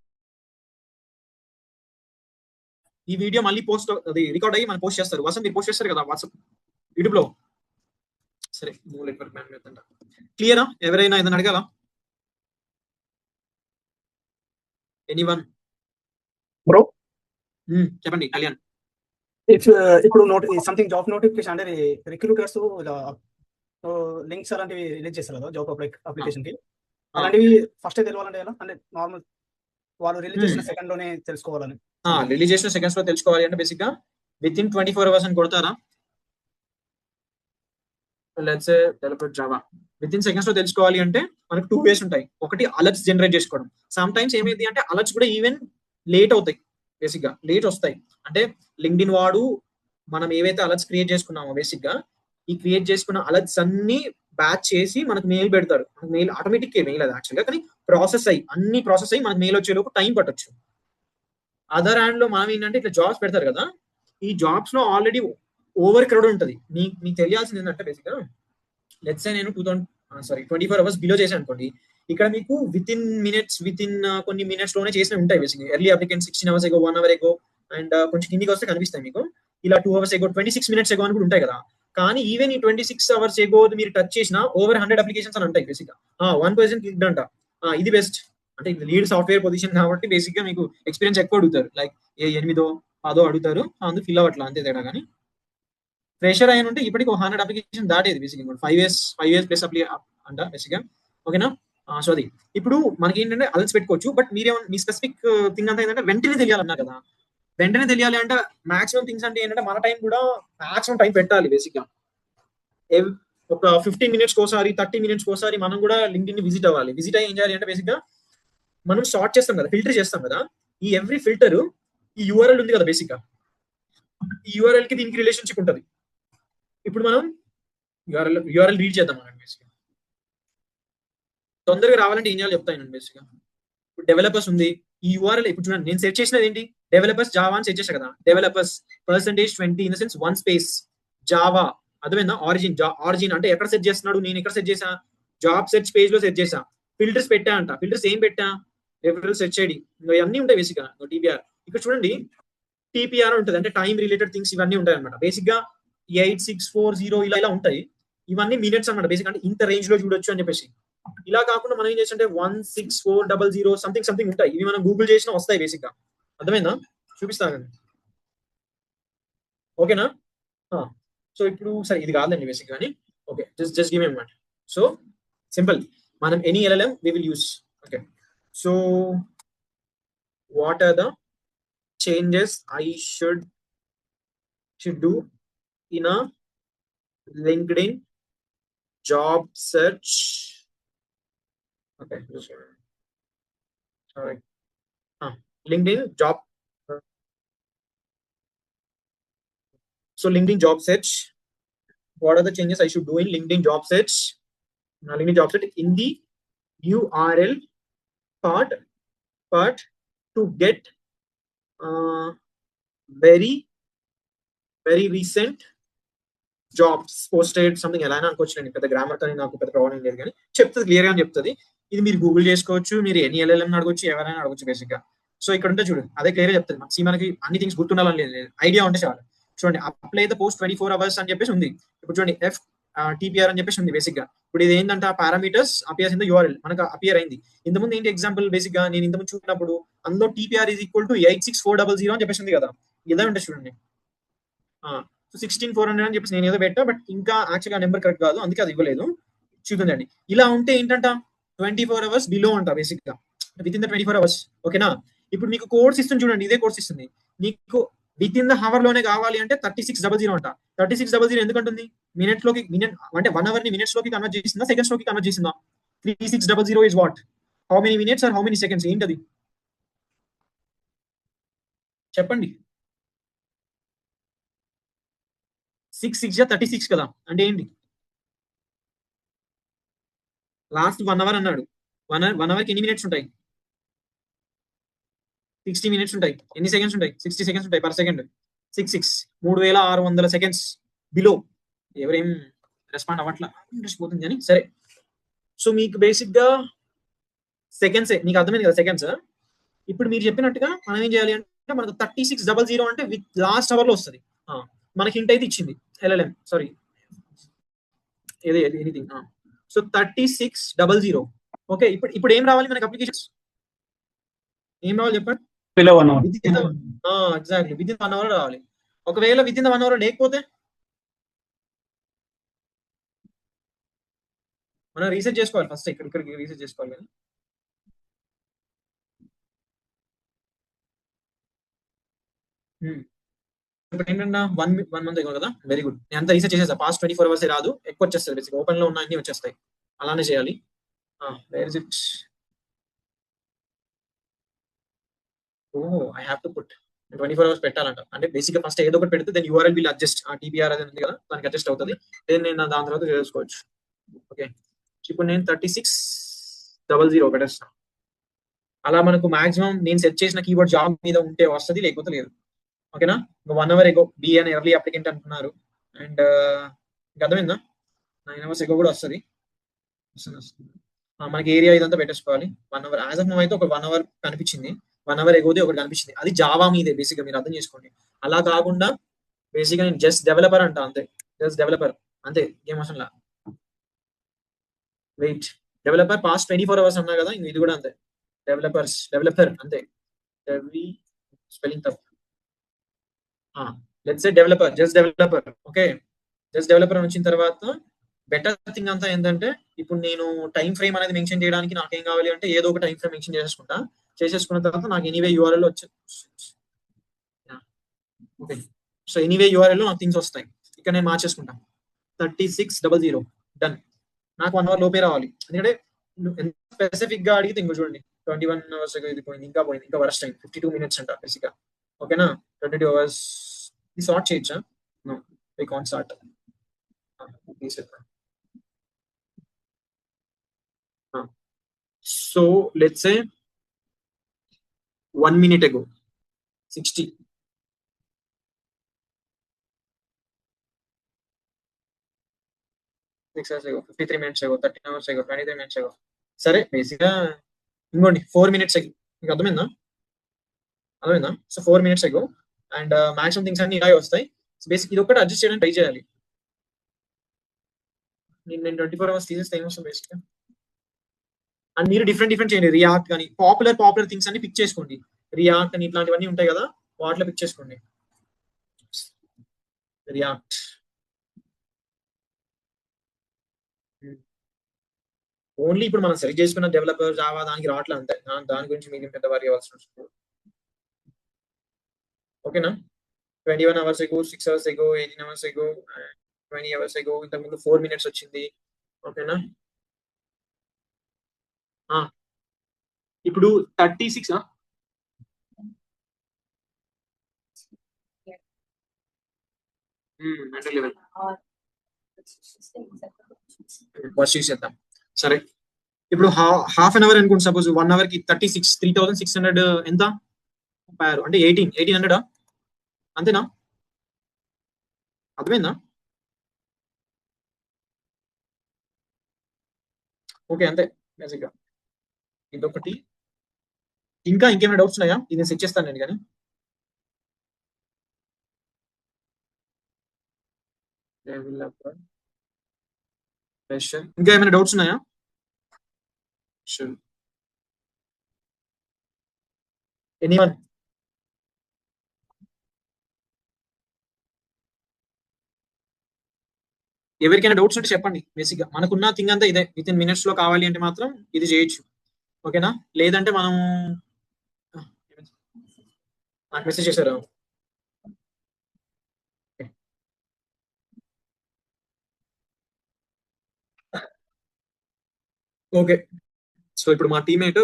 ఈ వీడియో మళ్ళీ పోస్ట్ అది రికార్డ్ అయ్యి మనం పోస్ట్ చేస్తారు. వసంత్ మీరు పోస్ట్ చేస్తారు కదా వాట్సాప్ యూట్యూబ్ లో. సరే క్లియరా? ఎవరైనా ఏదైనా అడగాల? ఎనీవన్ బ్రో చెప్పండి కళ్యాణ్. ఇప్పుడు సంథింగ్ జాబ్ నోటిఫికేషన్ అంటే రిక్రూటర్స్ లింక్స్ అలాంటివి రిలీజ్ చేస్తారు కదా జాబ్ అప్లికేషన్ కి, అలాంటివి ఫస్ట్ తెలియాలంటే ఎలా, అంటే నార్మల్ వాళ్ళు రిలీజ్ చేసిన సెకండ్ లోనే తెలుసుకోవాలని? రిలీజ్ చేసిన సెకండ్స్ లో తెలుసుకోవాలి అంటే బేసిక్ గా విత్ ఇన్ 24 hours అని కొడతారా, let's say developer Java with in seconds లో తెలుసుకోవాలి అంటే మనకు 2 ways ఉంటాయి. ఒకటి అలర్ట్స్ జనరేట్ చేసుకోవడం. సమ్ టైమ్స్ ఏమైంది అంటే అలర్ట్స్ కూడా ఈవెన్ లేట్ అవుతాయి, బేసిక్ గా లేట్ వస్తాయి. అంటే లింక్డ్ఇన్ వాడు మనం ఏవైతే అలర్ట్స్ క్రియేట్ చేసుకున్నామో బేసిక్ గా ఈ క్రియేట్ చేసుకున్న అలర్ట్స్ అన్ని బ్యాచ్ చేసి మనకు మెయిల్ పెడతారు. మెయిల్ ఆటోమేటిక్ మెయిల్ అది యాక్చువల్గా, కానీ ప్రాసెస్ అయ్యి మనకు మెయిల్ వచ్చేలోపు టైం పట్టొచ్చు. అదర్ హ్యాండ్ లో మనం ఏంటంటే ఇట్లా జాబ్స్ పెడతారు కదా, ఈ జాబ్స్ లో ఆల్రెడీ ఓవర్ క్రౌడ్ ఉంటుంది. మీకు తెలియాల్సింది ఏంటంటే బేసిక్ గా లెట్స్ సే నేను 24 hours బిలో చేశాను అనుకోండి, ఇక్కడ మీకు విత్ ఇన్ కొన్ని మినిట్స్ లోనే చేసినవి ఉంటాయి. Basic early applicant 16 hours ago, 1 hour ago, and కొంచెం కిందికి వస్తే కనిపిస్తాయి మీకు ఇలా 2 hours ఎగో, 26 minutes ఎగో అని కూడా ఉంటాయి కదా. కానీ ఈవెన్ ఈ 26 hours ఎగో మీరు టచ్ చేసిన ఓవర్ 100 అప్లికేషన్స్ అని ఉంటాయి బేసిక్ గా. 1% క్లిక్ అంట, ఇది బెస్ట్. అంటే లీడ్ సాఫ్ట్వేర్ పొజిషన్ కాబట్టి బేసిక్ గా మీకు ఎక్స్పీరియన్స్ ఎక్కువ అడుగుతారు, లైక్ 8దో 10దో అడుగుతారు, అందుకు ఫిల్ అవ్వట్లా అంతే తేడా. కానీ ఫ్రెషర్ అయిన ఉంటే ఇప్పటికి 100 అప్లికేషన్ దాటేది బేసిక్. 5 years ప్లస్ అంట బేసిక్ గా. ఓకేనా? సో అది ఇప్పుడు మనకి ఏంటంటే అలర్ట్స్ పెట్టుకోవచ్చు, బట్ మీ స్పెసిఫిక్ థింగ్ అంతా ఏంటంటే వెంటనే తెలియాలన్నారు కదా. వెంటనే తెలియాలి అంటే మాక్సిమం థింగ్స్ అంటే ఏంటంటే మన టైం కూడా మాక్సిమం టైం పెట్టాలి బేసిక్ గా. ఒక 15 minutes కోసారి 30 minutes కోసారి మనం కూడా లింక్డ్ఇన్ విజిట్ అవ్వాలి. విజిట్ అయ్యి ఏం చేయాలి అంటే బేసిక్ గా మనం సార్ట్ చేస్తాం కదా, ఫిల్టర్ చేస్తాం కదా. ఈ ఎవ్రీ ఫిల్టర్ ఈ యూఆర్ఎల్ ఉంది కదా బేసిక్ గా, ఈ యూఆర్ఎల్ కి దీనికి రిలేషన్షిప్ ఉంటుంది. ఇప్పుడు మనం యూఆర్ఎల్ రీడ్ చేద్దాం అన్నట్టు బేసిక్ గా. తొందరగా రావాలంటే ఏం చేయాలో చెప్తాను బేసిక్ గా. ఇప్పుడు డెవలపర్స్ ఉంది, ఈ యూఆర్ఎల్ ఇప్పుడు చూడండి నేను సెర్చ్ చేసినది ఏంటి, డెవలపర్స్ జావా అని సెర్చ్ చేసా కదా. Developers %20 in the sense 1 space Java, అర్థమైందా? ఆరిజిన్ అంటే ఎక్కడ సెర్చ్ చేస్తున్నాడు, నేను ఎక్కడ సెర్చ్ చేసా, జాబ్ సెర్చ్ పేజ్ లో సెర్చ్ చేసా. ఫిల్టర్స్ పెట్టా అంట, ఫిల్టర్స్ ఏం పెట్టా, రెఫరల్ సెర్చ్ ఐడి, ఇవన్నీ ఉంటాయి బేసిక్ గా. టీపీఆర్ ఇక్కడ చూడండి, టీపీఆర్ ఉంటుంది అంటే టైం రిలేటెడ్ థింగ్స్ ఇవన్నీ ఉంటాయి అనమాట. బేసిక్ గా 8640 ఇలా ఉంటాయి. ఇవన్నీ మినిట్స్ అనమాట బేసిక్, అంటే ఇంత రేంజ్ లో చూడొచ్చు అని చెప్పేసి. ఇలా కాకుండా మనం ఏం చేస్తుంటే 16400 సంథింగ్ ఉంటాయి. ఇవి మనం గూగుల్ చేసినా వస్తాయి బేసిక్ గా. అర్థమైందా? చూపిస్తాను. ఓకేనా? సో ఇప్పుడు సరే ఇది కాదండి బేసిక్ గానీ. Okay, just give me minute. So simple, మనం any LLM we will use. Okay, so what are the changes I should do in a LinkedIn job search? Okay, just sorry. LinkedIn job. So LinkedIn job search, what are the changes I should do in LinkedIn job search? LinkedIn job search in the URL part to get very recent jobs posted something ఎలా అయినా అనుకోవచ్చు. నేను పెద్ద grammar కానీ నాకు పెద్ద problem లేదు, కానీ చెప్తుంది క్లియర్ గా చెప్తుంది. ఇది మీరు గూగుల్ చేసుకోవచ్చు, మీరు ఎనీ ఎల్ఎల్ఎం అడగొచ్చు, ఎవరైనా అడగొచ్చు బేసిక్ గా. సో ఇక్కడ ఉంటే చూడు, అదే క్లియర్ చెప్తుంది. మనకి అన్ని థింగ్స్ గుర్తుండాలని లేదు, ఐడియా ఉంటే చాలు. చూడండి, అప్లై ద పోస్ట్ 24 hours అని చెప్పేసి ఉంది. ఇప్పుడు చూడండి, టిపిఆర్ అని చెప్పేసి ఉంది బేసిక్ గా. ఇప్పుడు ఇది ఏంటంటే parameters appears in the URL మనకు అపియర్ అయింది. ఇంతకుముందు ఏంటి ఎగ్జాంపుల్ బేసిక్ గా నేను ఇంతకుముందు చూసినప్పుడు అందులో టిపిఆర్ ఈజ్ ఈక్వల్ టు 86400 అని చెప్పేసి ఉంది కదా. ఇదే ఉంటే చూడండి, 16400 అని చెప్పేసి నేను ఏదో పెట్టా, బట్ ఇంకా యాక్చువల్గా నెంబర్ కరెక్ట్ కాదు, అందుకే అది ఇవ్వలేదు. చూద్దండి, ఇలా ఉంటే ఏంటంట 24 hours బిలో అంట బేసిక్ గా, విత్ ఇన్ ద 24 hours. ఓకేనా? ఇప్పుడు మీకు కోర్స్ ఇస్తుంది చూడండి, ఇదే కోర్స్ ఇస్తుంది నీకు విత్ ఇన్ ద హవర్ లోనే కావాలి అంటే 3600 అంట. 3600 ఎందుకంటుంది? మినిట్ అంటే 1 hour ని మినిట్స్ లోకి కన్వర్ట్ చేసిందా, సెకండ్స్ లోకి కన్వర్ట్ చేసిందా? 3600 is what? How many minutes or how many seconds? ఏంటది చెప్పండి. 6 6 36 కదా, అంటే ఏంటి? లాస్ట్ 1 hour అన్నాడు. 1 hour కి ఎన్ని మినిట్స్ ఉంటాయి? 60 మినిట్స్ ఉంటాయి. ఎన్ని సెకండ్స్ ఉంటాయి? 60 సెకండ్స్ ఉంటాయి పర్ సెకండ్. 6 3600 seconds below. ఎవరేం రెస్పాండ్ అవ్వట్లా, ఇంట్రెస్ట్ పోతుంది అని. సరే, సో మీకు బేసిక్ గా సెకండ్స్ మీకు అర్థమైంది కదా, సెకండ్స్. ఇప్పుడు మీరు చెప్పినట్టుగా మనం ఏం చేయాలి అంటే, మనకు 3600 అంటే విత్ లాస్ట్ అవర్ లో వస్తుంది. మనకి హింట్ అయితే ఇచ్చింది ఎల్ఎల్ఎం, సారీ ఏది ఎనీథింగ్. సో 3600. ఓకే, ఇప్పుడు ఏం రావాలి మనకి అప్లికేషన్స్? ఏం రావాలి చెప్పండి? ఎగ్జాక్ట్లీ విత్ ఇన్ 1 hour రావాలి. ఒకవేళ విత్ ఇన్ 1 hour లేకపోతే మనం రీసెర్చ్ చేసుకోవాలి ఫస్ట్, ఇక్కడికి రీసెర్చ్ చేసుకోవాలి. కానీ ఇప్పుడు ఏంటంటే 1 month అయ్యో కదా, వెరీ గుడ్. నేను అంతా రీసెర్చ్ చేసేసా, పాస్ట్ 24 hours రాదు, ఎక్కువ వచ్చేస్తుంది బేసిక్. ఓపెన్ లో ఉన్న అన్ని వచ్చేస్తాయి, అలానే చేయాలి. Where is it? ఓహో, I have to put 24 hours పెట్టాలంట. అంటే బేసిక్ గా ఫస్ట్ ఏదో ఒకటి పెడితే దెన్ యూఆర్ఎల్ విల్ అడ్జస్ట్. ఆ టీపీఆర్ అది ఉంది కదా, దానికి అడ్జస్ట్ అవుతుంది. దెన్ నేను దాని తర్వాత చేసుకోవచ్చు. ఓకే, ఇప్పుడు నేను 3600 పెట్టేస్తాను. అలా మనకు మాక్సిమం నేను సెట్ చేసిన కీవర్డ్ జాబ్ మీద ఉంటే వస్తుంది, లేకపోతే లేదు. ఓకేనా? 1 hour ఎగో బి అని ఎర్లీ అప్లికెంట్ అంటున్నారు. అండ్ ఇంకా అర్థమైందా? 9 hours ఎగో కూడా వస్తుంది. మనకి ఏరియా ఇదంతా పెట్టేసుకోవాలి. 1 hour యాజ్ ఆఫ్ నౌ అయితే ఒక 1 hour కనిపించింది, 1 hour ఎగోది ఒకటి కనిపించింది. అది జావా మీదే బేసిక్ గా, మీరు అర్థం చేసుకోండి. అలా కాకుండా బేసిక్ గా నేను జస్ట్ డెవలపర్ అంట, అంతే. జస్ట్ డెవలపర్ అంతే, ఏం అవసరం లా. వెయిట్, డెవలపర్ పాస్ట్ 24 hours అన్నా కదా, ఇది కూడా అంతే. డెవలపర్ అంతే. స్పెల్లింగ్ తప్పు. Let's say developer, just developer. Okay, just developer వచ్చిన తర్వాత బెటర్ థింగ్ అంతా ఏంటంటే, ఇప్పుడు నేను టైం ఫ్రేమ్ అనేది మెన్షన్ చేయడానికి నాకేం కావాలి అంటే, ఏదో ఒక టైం ఫ్రేమ్ మెన్షన్ చేసేసుకున్న తర్వాత నాకు ఎనీవే యూఆర్ఎల్ వచ్చి, ఓకే, సో ఎనీవే యూఆర్ఎల్ నాకు థింగ్స్ వస్తాయి. ఇక్కడ నేను మార్చేసుకుంటా 3600 డన్. నాకు 1 hour లోపే రావాలి, ఎందుకంటే స్పెసిఫిక్ గా అడిగితే ఇంకో చూడండి 21 hours ఇది పోయింది, ఇంకా వరస్ట్ అయింది. 52 minutes అంట బేసిక్ గా. ఓకేనా? 22 hours ఇది సార్ట్ చేయొచ్చా? No, we can't sort. So let's say 1 minute ago 60. 6 hours ago 53 minutes ago 13 hours ago 23 minutes ago. సరే, బేసిక్ గా ఇంకోండి 4 minutes ago. మీకు అర్థమైందా? So 4 minutes ago. And maximum things అన్ని ఇలా వస్తాయి. బేసిక్ ఇది ఒకటి అడ్జస్ట్ చేయడానికి ట్రై చేయాలి. నేను 24 hours తీసేస్తే ఏమొస్తుంది బేసిక్ గా. అండ్ మీరు డిఫరెంట్ చేయండి. రియాక్ట్ కానీ పాపులర్ థింగ్స్ అన్ని పిక్ చేసుకోండి. రియాక్ట్ అని ఇట్లాంటివన్నీ ఉంటాయి కదా, వాటిలో పిక్ చేసుకోండి. రియాక్ట్ ఓన్లీ ఇప్పుడు మనం సెలెక్ట్ చేసుకున్న డెవలపర్ జావా దానికి రావట్లే, అంతే. దాని గురించి మీకు పెద్ద వరి అవ్వాల్సిన అవసరం లేదు. ఓకేనా? 21 hours ago 6 hours ago 18 hours ago 20 hours ago ఇంతకుముందు 4 minutes వచ్చింది. ఓకేనా? ఇప్పుడు 36 మెంటల్ లెవెల్ వాచ్ చేసేద్దాం. సరే, ఇప్పుడు హాఫ్ అన్ అవర్ అనుకోండి. సపోజ్ 1 hour కి 3600 ఎంత అంటే 1800 అంతేనా? అర్థమైందా? ఓకే, అంతే బేసిక్ గా ఇదొకటి. ఇంకా ఇంకేమైనా డౌట్స్ ఉన్నాయా? ఇది నేను సెట్ చేస్తాను నేను కానీ. డెవలపర్ ఫ్రెషర్ ఇంకా ఏమైనా డౌట్స్ ఉన్నాయా? షూర్. ఎనీవన్? ఎవరికైనా డౌట్స్ ఉంటే చెప్పండి. బేసిక్ గా మనకున్న థింగ్ అంతా ఇదే. విత్ ఇన్ మినిట్స్ లో కావాలి అంటే మాత్రం ఇది చేయొచ్చు. ఓకేనా? లేదంటే మనం నాకు మెసేజ్ చేశారు. ఓకే, సో ఇప్పుడు మా టీమేట్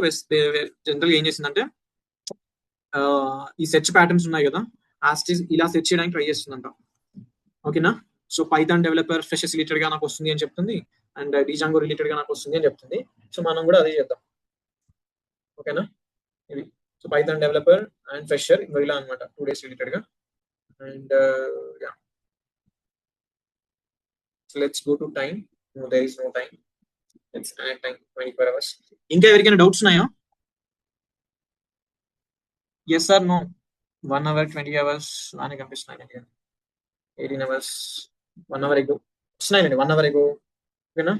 జనరల్ గా ఏం చేసిందంటే ఈ సెర్చ్ ప్యాటర్న్స్ ఉన్నాయి కదా, ఇలా సెర్చ్ చేయడానికి ట్రై చేస్తుందంట. ఓకేనా? So Python developer freshers related గా నాకు వస్తుంది అని చెప్తుంది, అండ్ డిజాంగో రిలేటెడ్ గా నాకు వస్తుంది అని చెప్తుంది. సో మనం కూడా అదే చేద్దాం. ఓకేనా? ఇది so Python developer and fresher ఇలా అనమాట 2 days రిలేటెడ్ గా. And let's go to time. No, there is no time. Let's add time 24 hours. ఇంకా ఎవరికైనా డౌట్స్ ఉన్నాయా? Yes or no? 1 hour 20 hours అని కనిపిస్తున్నాయి. 18 hours 1 hour ఎగో వస్తున్నాయండి. 1 hour ఎగో. ఓకేనా?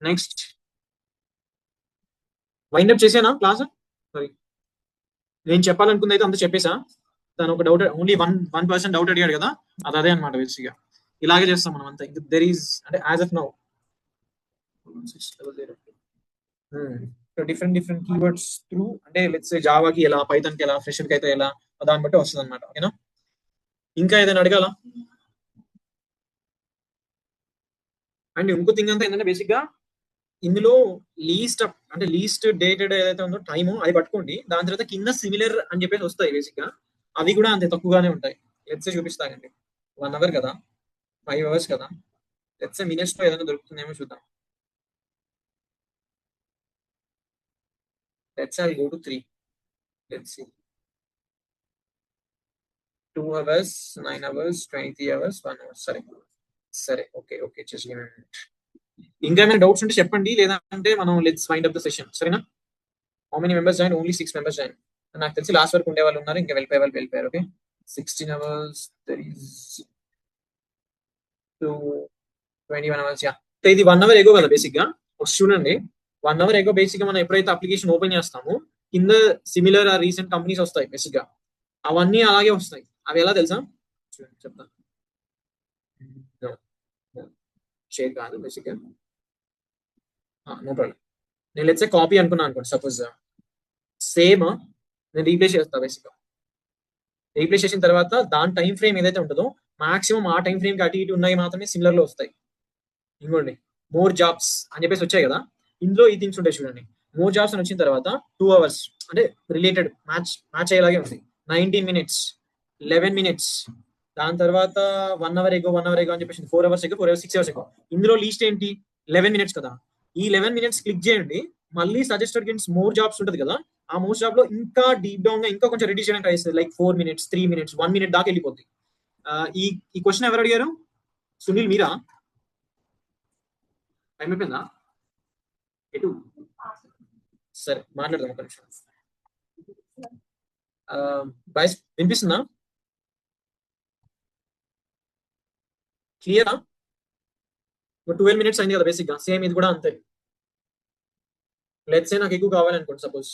నెక్స్ట్ వైండ్ అప్ చేసేనా క్లాస్? సారీ, నేను చెప్పాలనుకుంది అయితే అంతా చెప్పేసా. తను ఒక doubt, only one person doubt అడిగాడు కదా, అది అదే అనమాట. బేసిక్గా ఇలాగే చేస్తాం మనం అంతా. దెర్ ఈస్ అంటే as of now different keywords through, అంటే లెట్స్ జావాకి ఎలా, పైథాన్ కి ఎలా, ఫ్రెషర్ కి అయితే ఎలా, దాన్ని బట్టి వస్తుంది అనమాట. ఓకేనా? ఇంకా ఏదైనా అడగాల? అండ్ ఇంకో థింగ్ అంతా ఏంటంటే బేసిక్ గా ఇందులో లీస్ట్ డేటెడ్ ఏదైతే ఉందో టైము అది పట్టుకోండి. దాని తర్వాత కింద సిమిలర్ అని చెప్పేసి వస్తాయి. బేసిక్ గా అవి కూడా అంతే తక్కువగానే ఉంటాయి. లెట్స్ చూపిస్తానండి. 1 hour కదా, 5 hours కదా, లెట్స్ మినిట్స్ లో ఏదైనా దొరుకుతుందేమో చూద్దాం. Let's I go to 3. Let's see. 2 hours, 9 hours, 23 hours, 1 hour. సరే సరే, okay just give me minute. ఇంకా ఏమైనా డౌట్స్ ఉంటే చెప్పండి, లేదంటే మనం let's wind up the session. సరేనా? How many members join? Only 6 members join. నాకు తెలిసి లాస్ట్ వరకు ఉండే వాళ్ళు ఉన్నారు, ఇంకా వెళ్ళిపోయే వాళ్ళు వెళ్ళిపోయారు. Okay, 16 hours, there is 21 hours. Yeah, ఇది 1 hour ఎగో కదా బేసిక్ గా. చూడండి, 1 hour ఎగో బేసిక్ గా మనం ఎప్పుడైతే అప్లికేషన్ ఓపెన్ చేస్తామో కింద సిమిలర్ రీసెంట్ కంపెనీస్ వస్తాయి. బేసిక్ గా అవన్నీ అలాగే వస్తాయి. అవి ఎలా తెలుసా? చూడండి చెప్తాను. షేర్ కాదు బేసిక్ గా. No problem. నేను లెట్స్ కాపీ అనుకున్నాను అనుకోండి. సపోజ్ సేమ్ నేను రీప్లేస్ చేస్తా. బేసిక్ గా రీప్లేస్ చేసిన తర్వాత దాని టైం ఫ్రేమ్ ఏదైతే ఉంటుందో మాక్సిమం ఆ టైం ఫ్రేమ్ కి అటు ఇటు ఉన్నాయి మాత్రమే సిమిలర్ లో వస్తాయి. ఇంకోండి, మోర్ జాబ్స్ అని చెప్పేసి వచ్చాయి కదా, ఇందులో ఈ థింగ్స్ ఉంటాయి చూడండి. మోర్ జాబ్స్ అని వచ్చిన తర్వాత 2 hours అంటే రిలేటెడ్ మ్యాచ్ అయ్యేలాగే ఉంది. 19 minutes, 11 minutes, దాని తర్వాత 1 hour ఎగో అని చెప్పేసి 4 hours ఎగో, 4 hours, 6 hours ఎగో. ఇందులో లీస్ట్ ఏంటి? 11 minutes కదా. ఈ 11 minutes క్లిక్ చేయండి. మళ్ళీ సజెస్టెడ్ గెట్స్ మోర్ జాబ్స్ ఉంటుంది కదా, ఆ మోర్ జాబ్ లో ఇంకా డీప్ డౌన్ గా ఇంకా కొంచెం రెడ్యూస్ చేయడానికి ట్రై చేస్తుంది. లైక్ 4 minutes, 3 minutes, 1 minute దాకా వెళ్ళిపోద్ది. ఈ ఈ క్వశ్చన్ ఎవరు అడిగారు? సునీల్, మీరా? టైం అయిపోయిందా? ఎటు? సరే, మాట్లాడదాం ఒక నిమిషం. బాయ్స్ వినిపిస్తుందా? క్లియరా? 12 minutes అయింది కదా బేసిక్ గా. సేమ్ ఇది కూడా అంతే. లెట్స్ సే నాకు ఎక్కువ కావాలనుకోండి. సపోజ్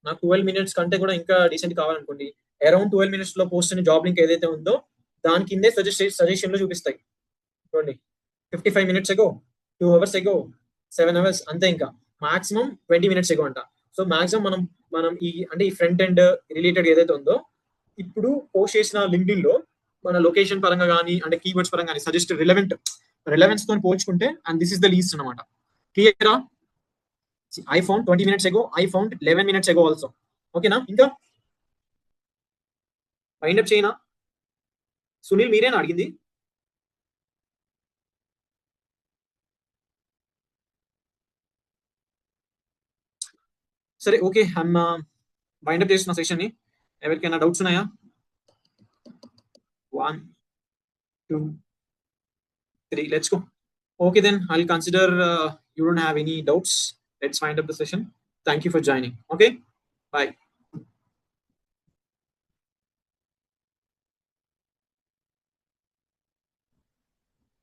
నాకు 12 minutes కంటే కూడా ఇంకా డీసెంట్ కావాలనుకోండి. అరౌండ్ 12 minutes లో పోస్ట్ అయిన జాబ్ లింక్ ఏదైతే ఉందో దాని కిందే సజెషన్ లో చూపిస్తాయి. చూడండి, 55 minutes ఎగో, 2 hours ఎగో, 7 hours, అంతే. ఇంకా మాక్సిమం 20 minutes ఎగో అంట. సో మాక్సిమం మనం ఈ ఫ్రంట్ ఎండ్ రిలేటెడ్ ఏదైతే ఉందో ఇప్పుడు పోస్ట్ చేసిన లింక్డ్ఇన్ లో మన లొకేషన్ పరంగా కానీ అంటే కీవర్డ్స్ పరంగా కానీ సజెస్ట్ రిలవెన్స్ తో పోల్చుకుంటే, and this is the least అనమాట. క్లియరా? I found 20 minutes ago. I found 11 minutes ago also. ఓకేనా? ఇంకా వైండ్ అప్ చేయనా? సునీల్, మీరేనా అడిగింది? సరే, ఓకే. వైండ్ అప్ చేస్తున్న సెషన్ ని. ఎవరికైనా డౌట్స్ ఉన్నాయా? 1, 2, 3, let's go. Okay, then I'll consider you don't have any doubts. Let's wind up the session. Thank you for joining. Okay, bye.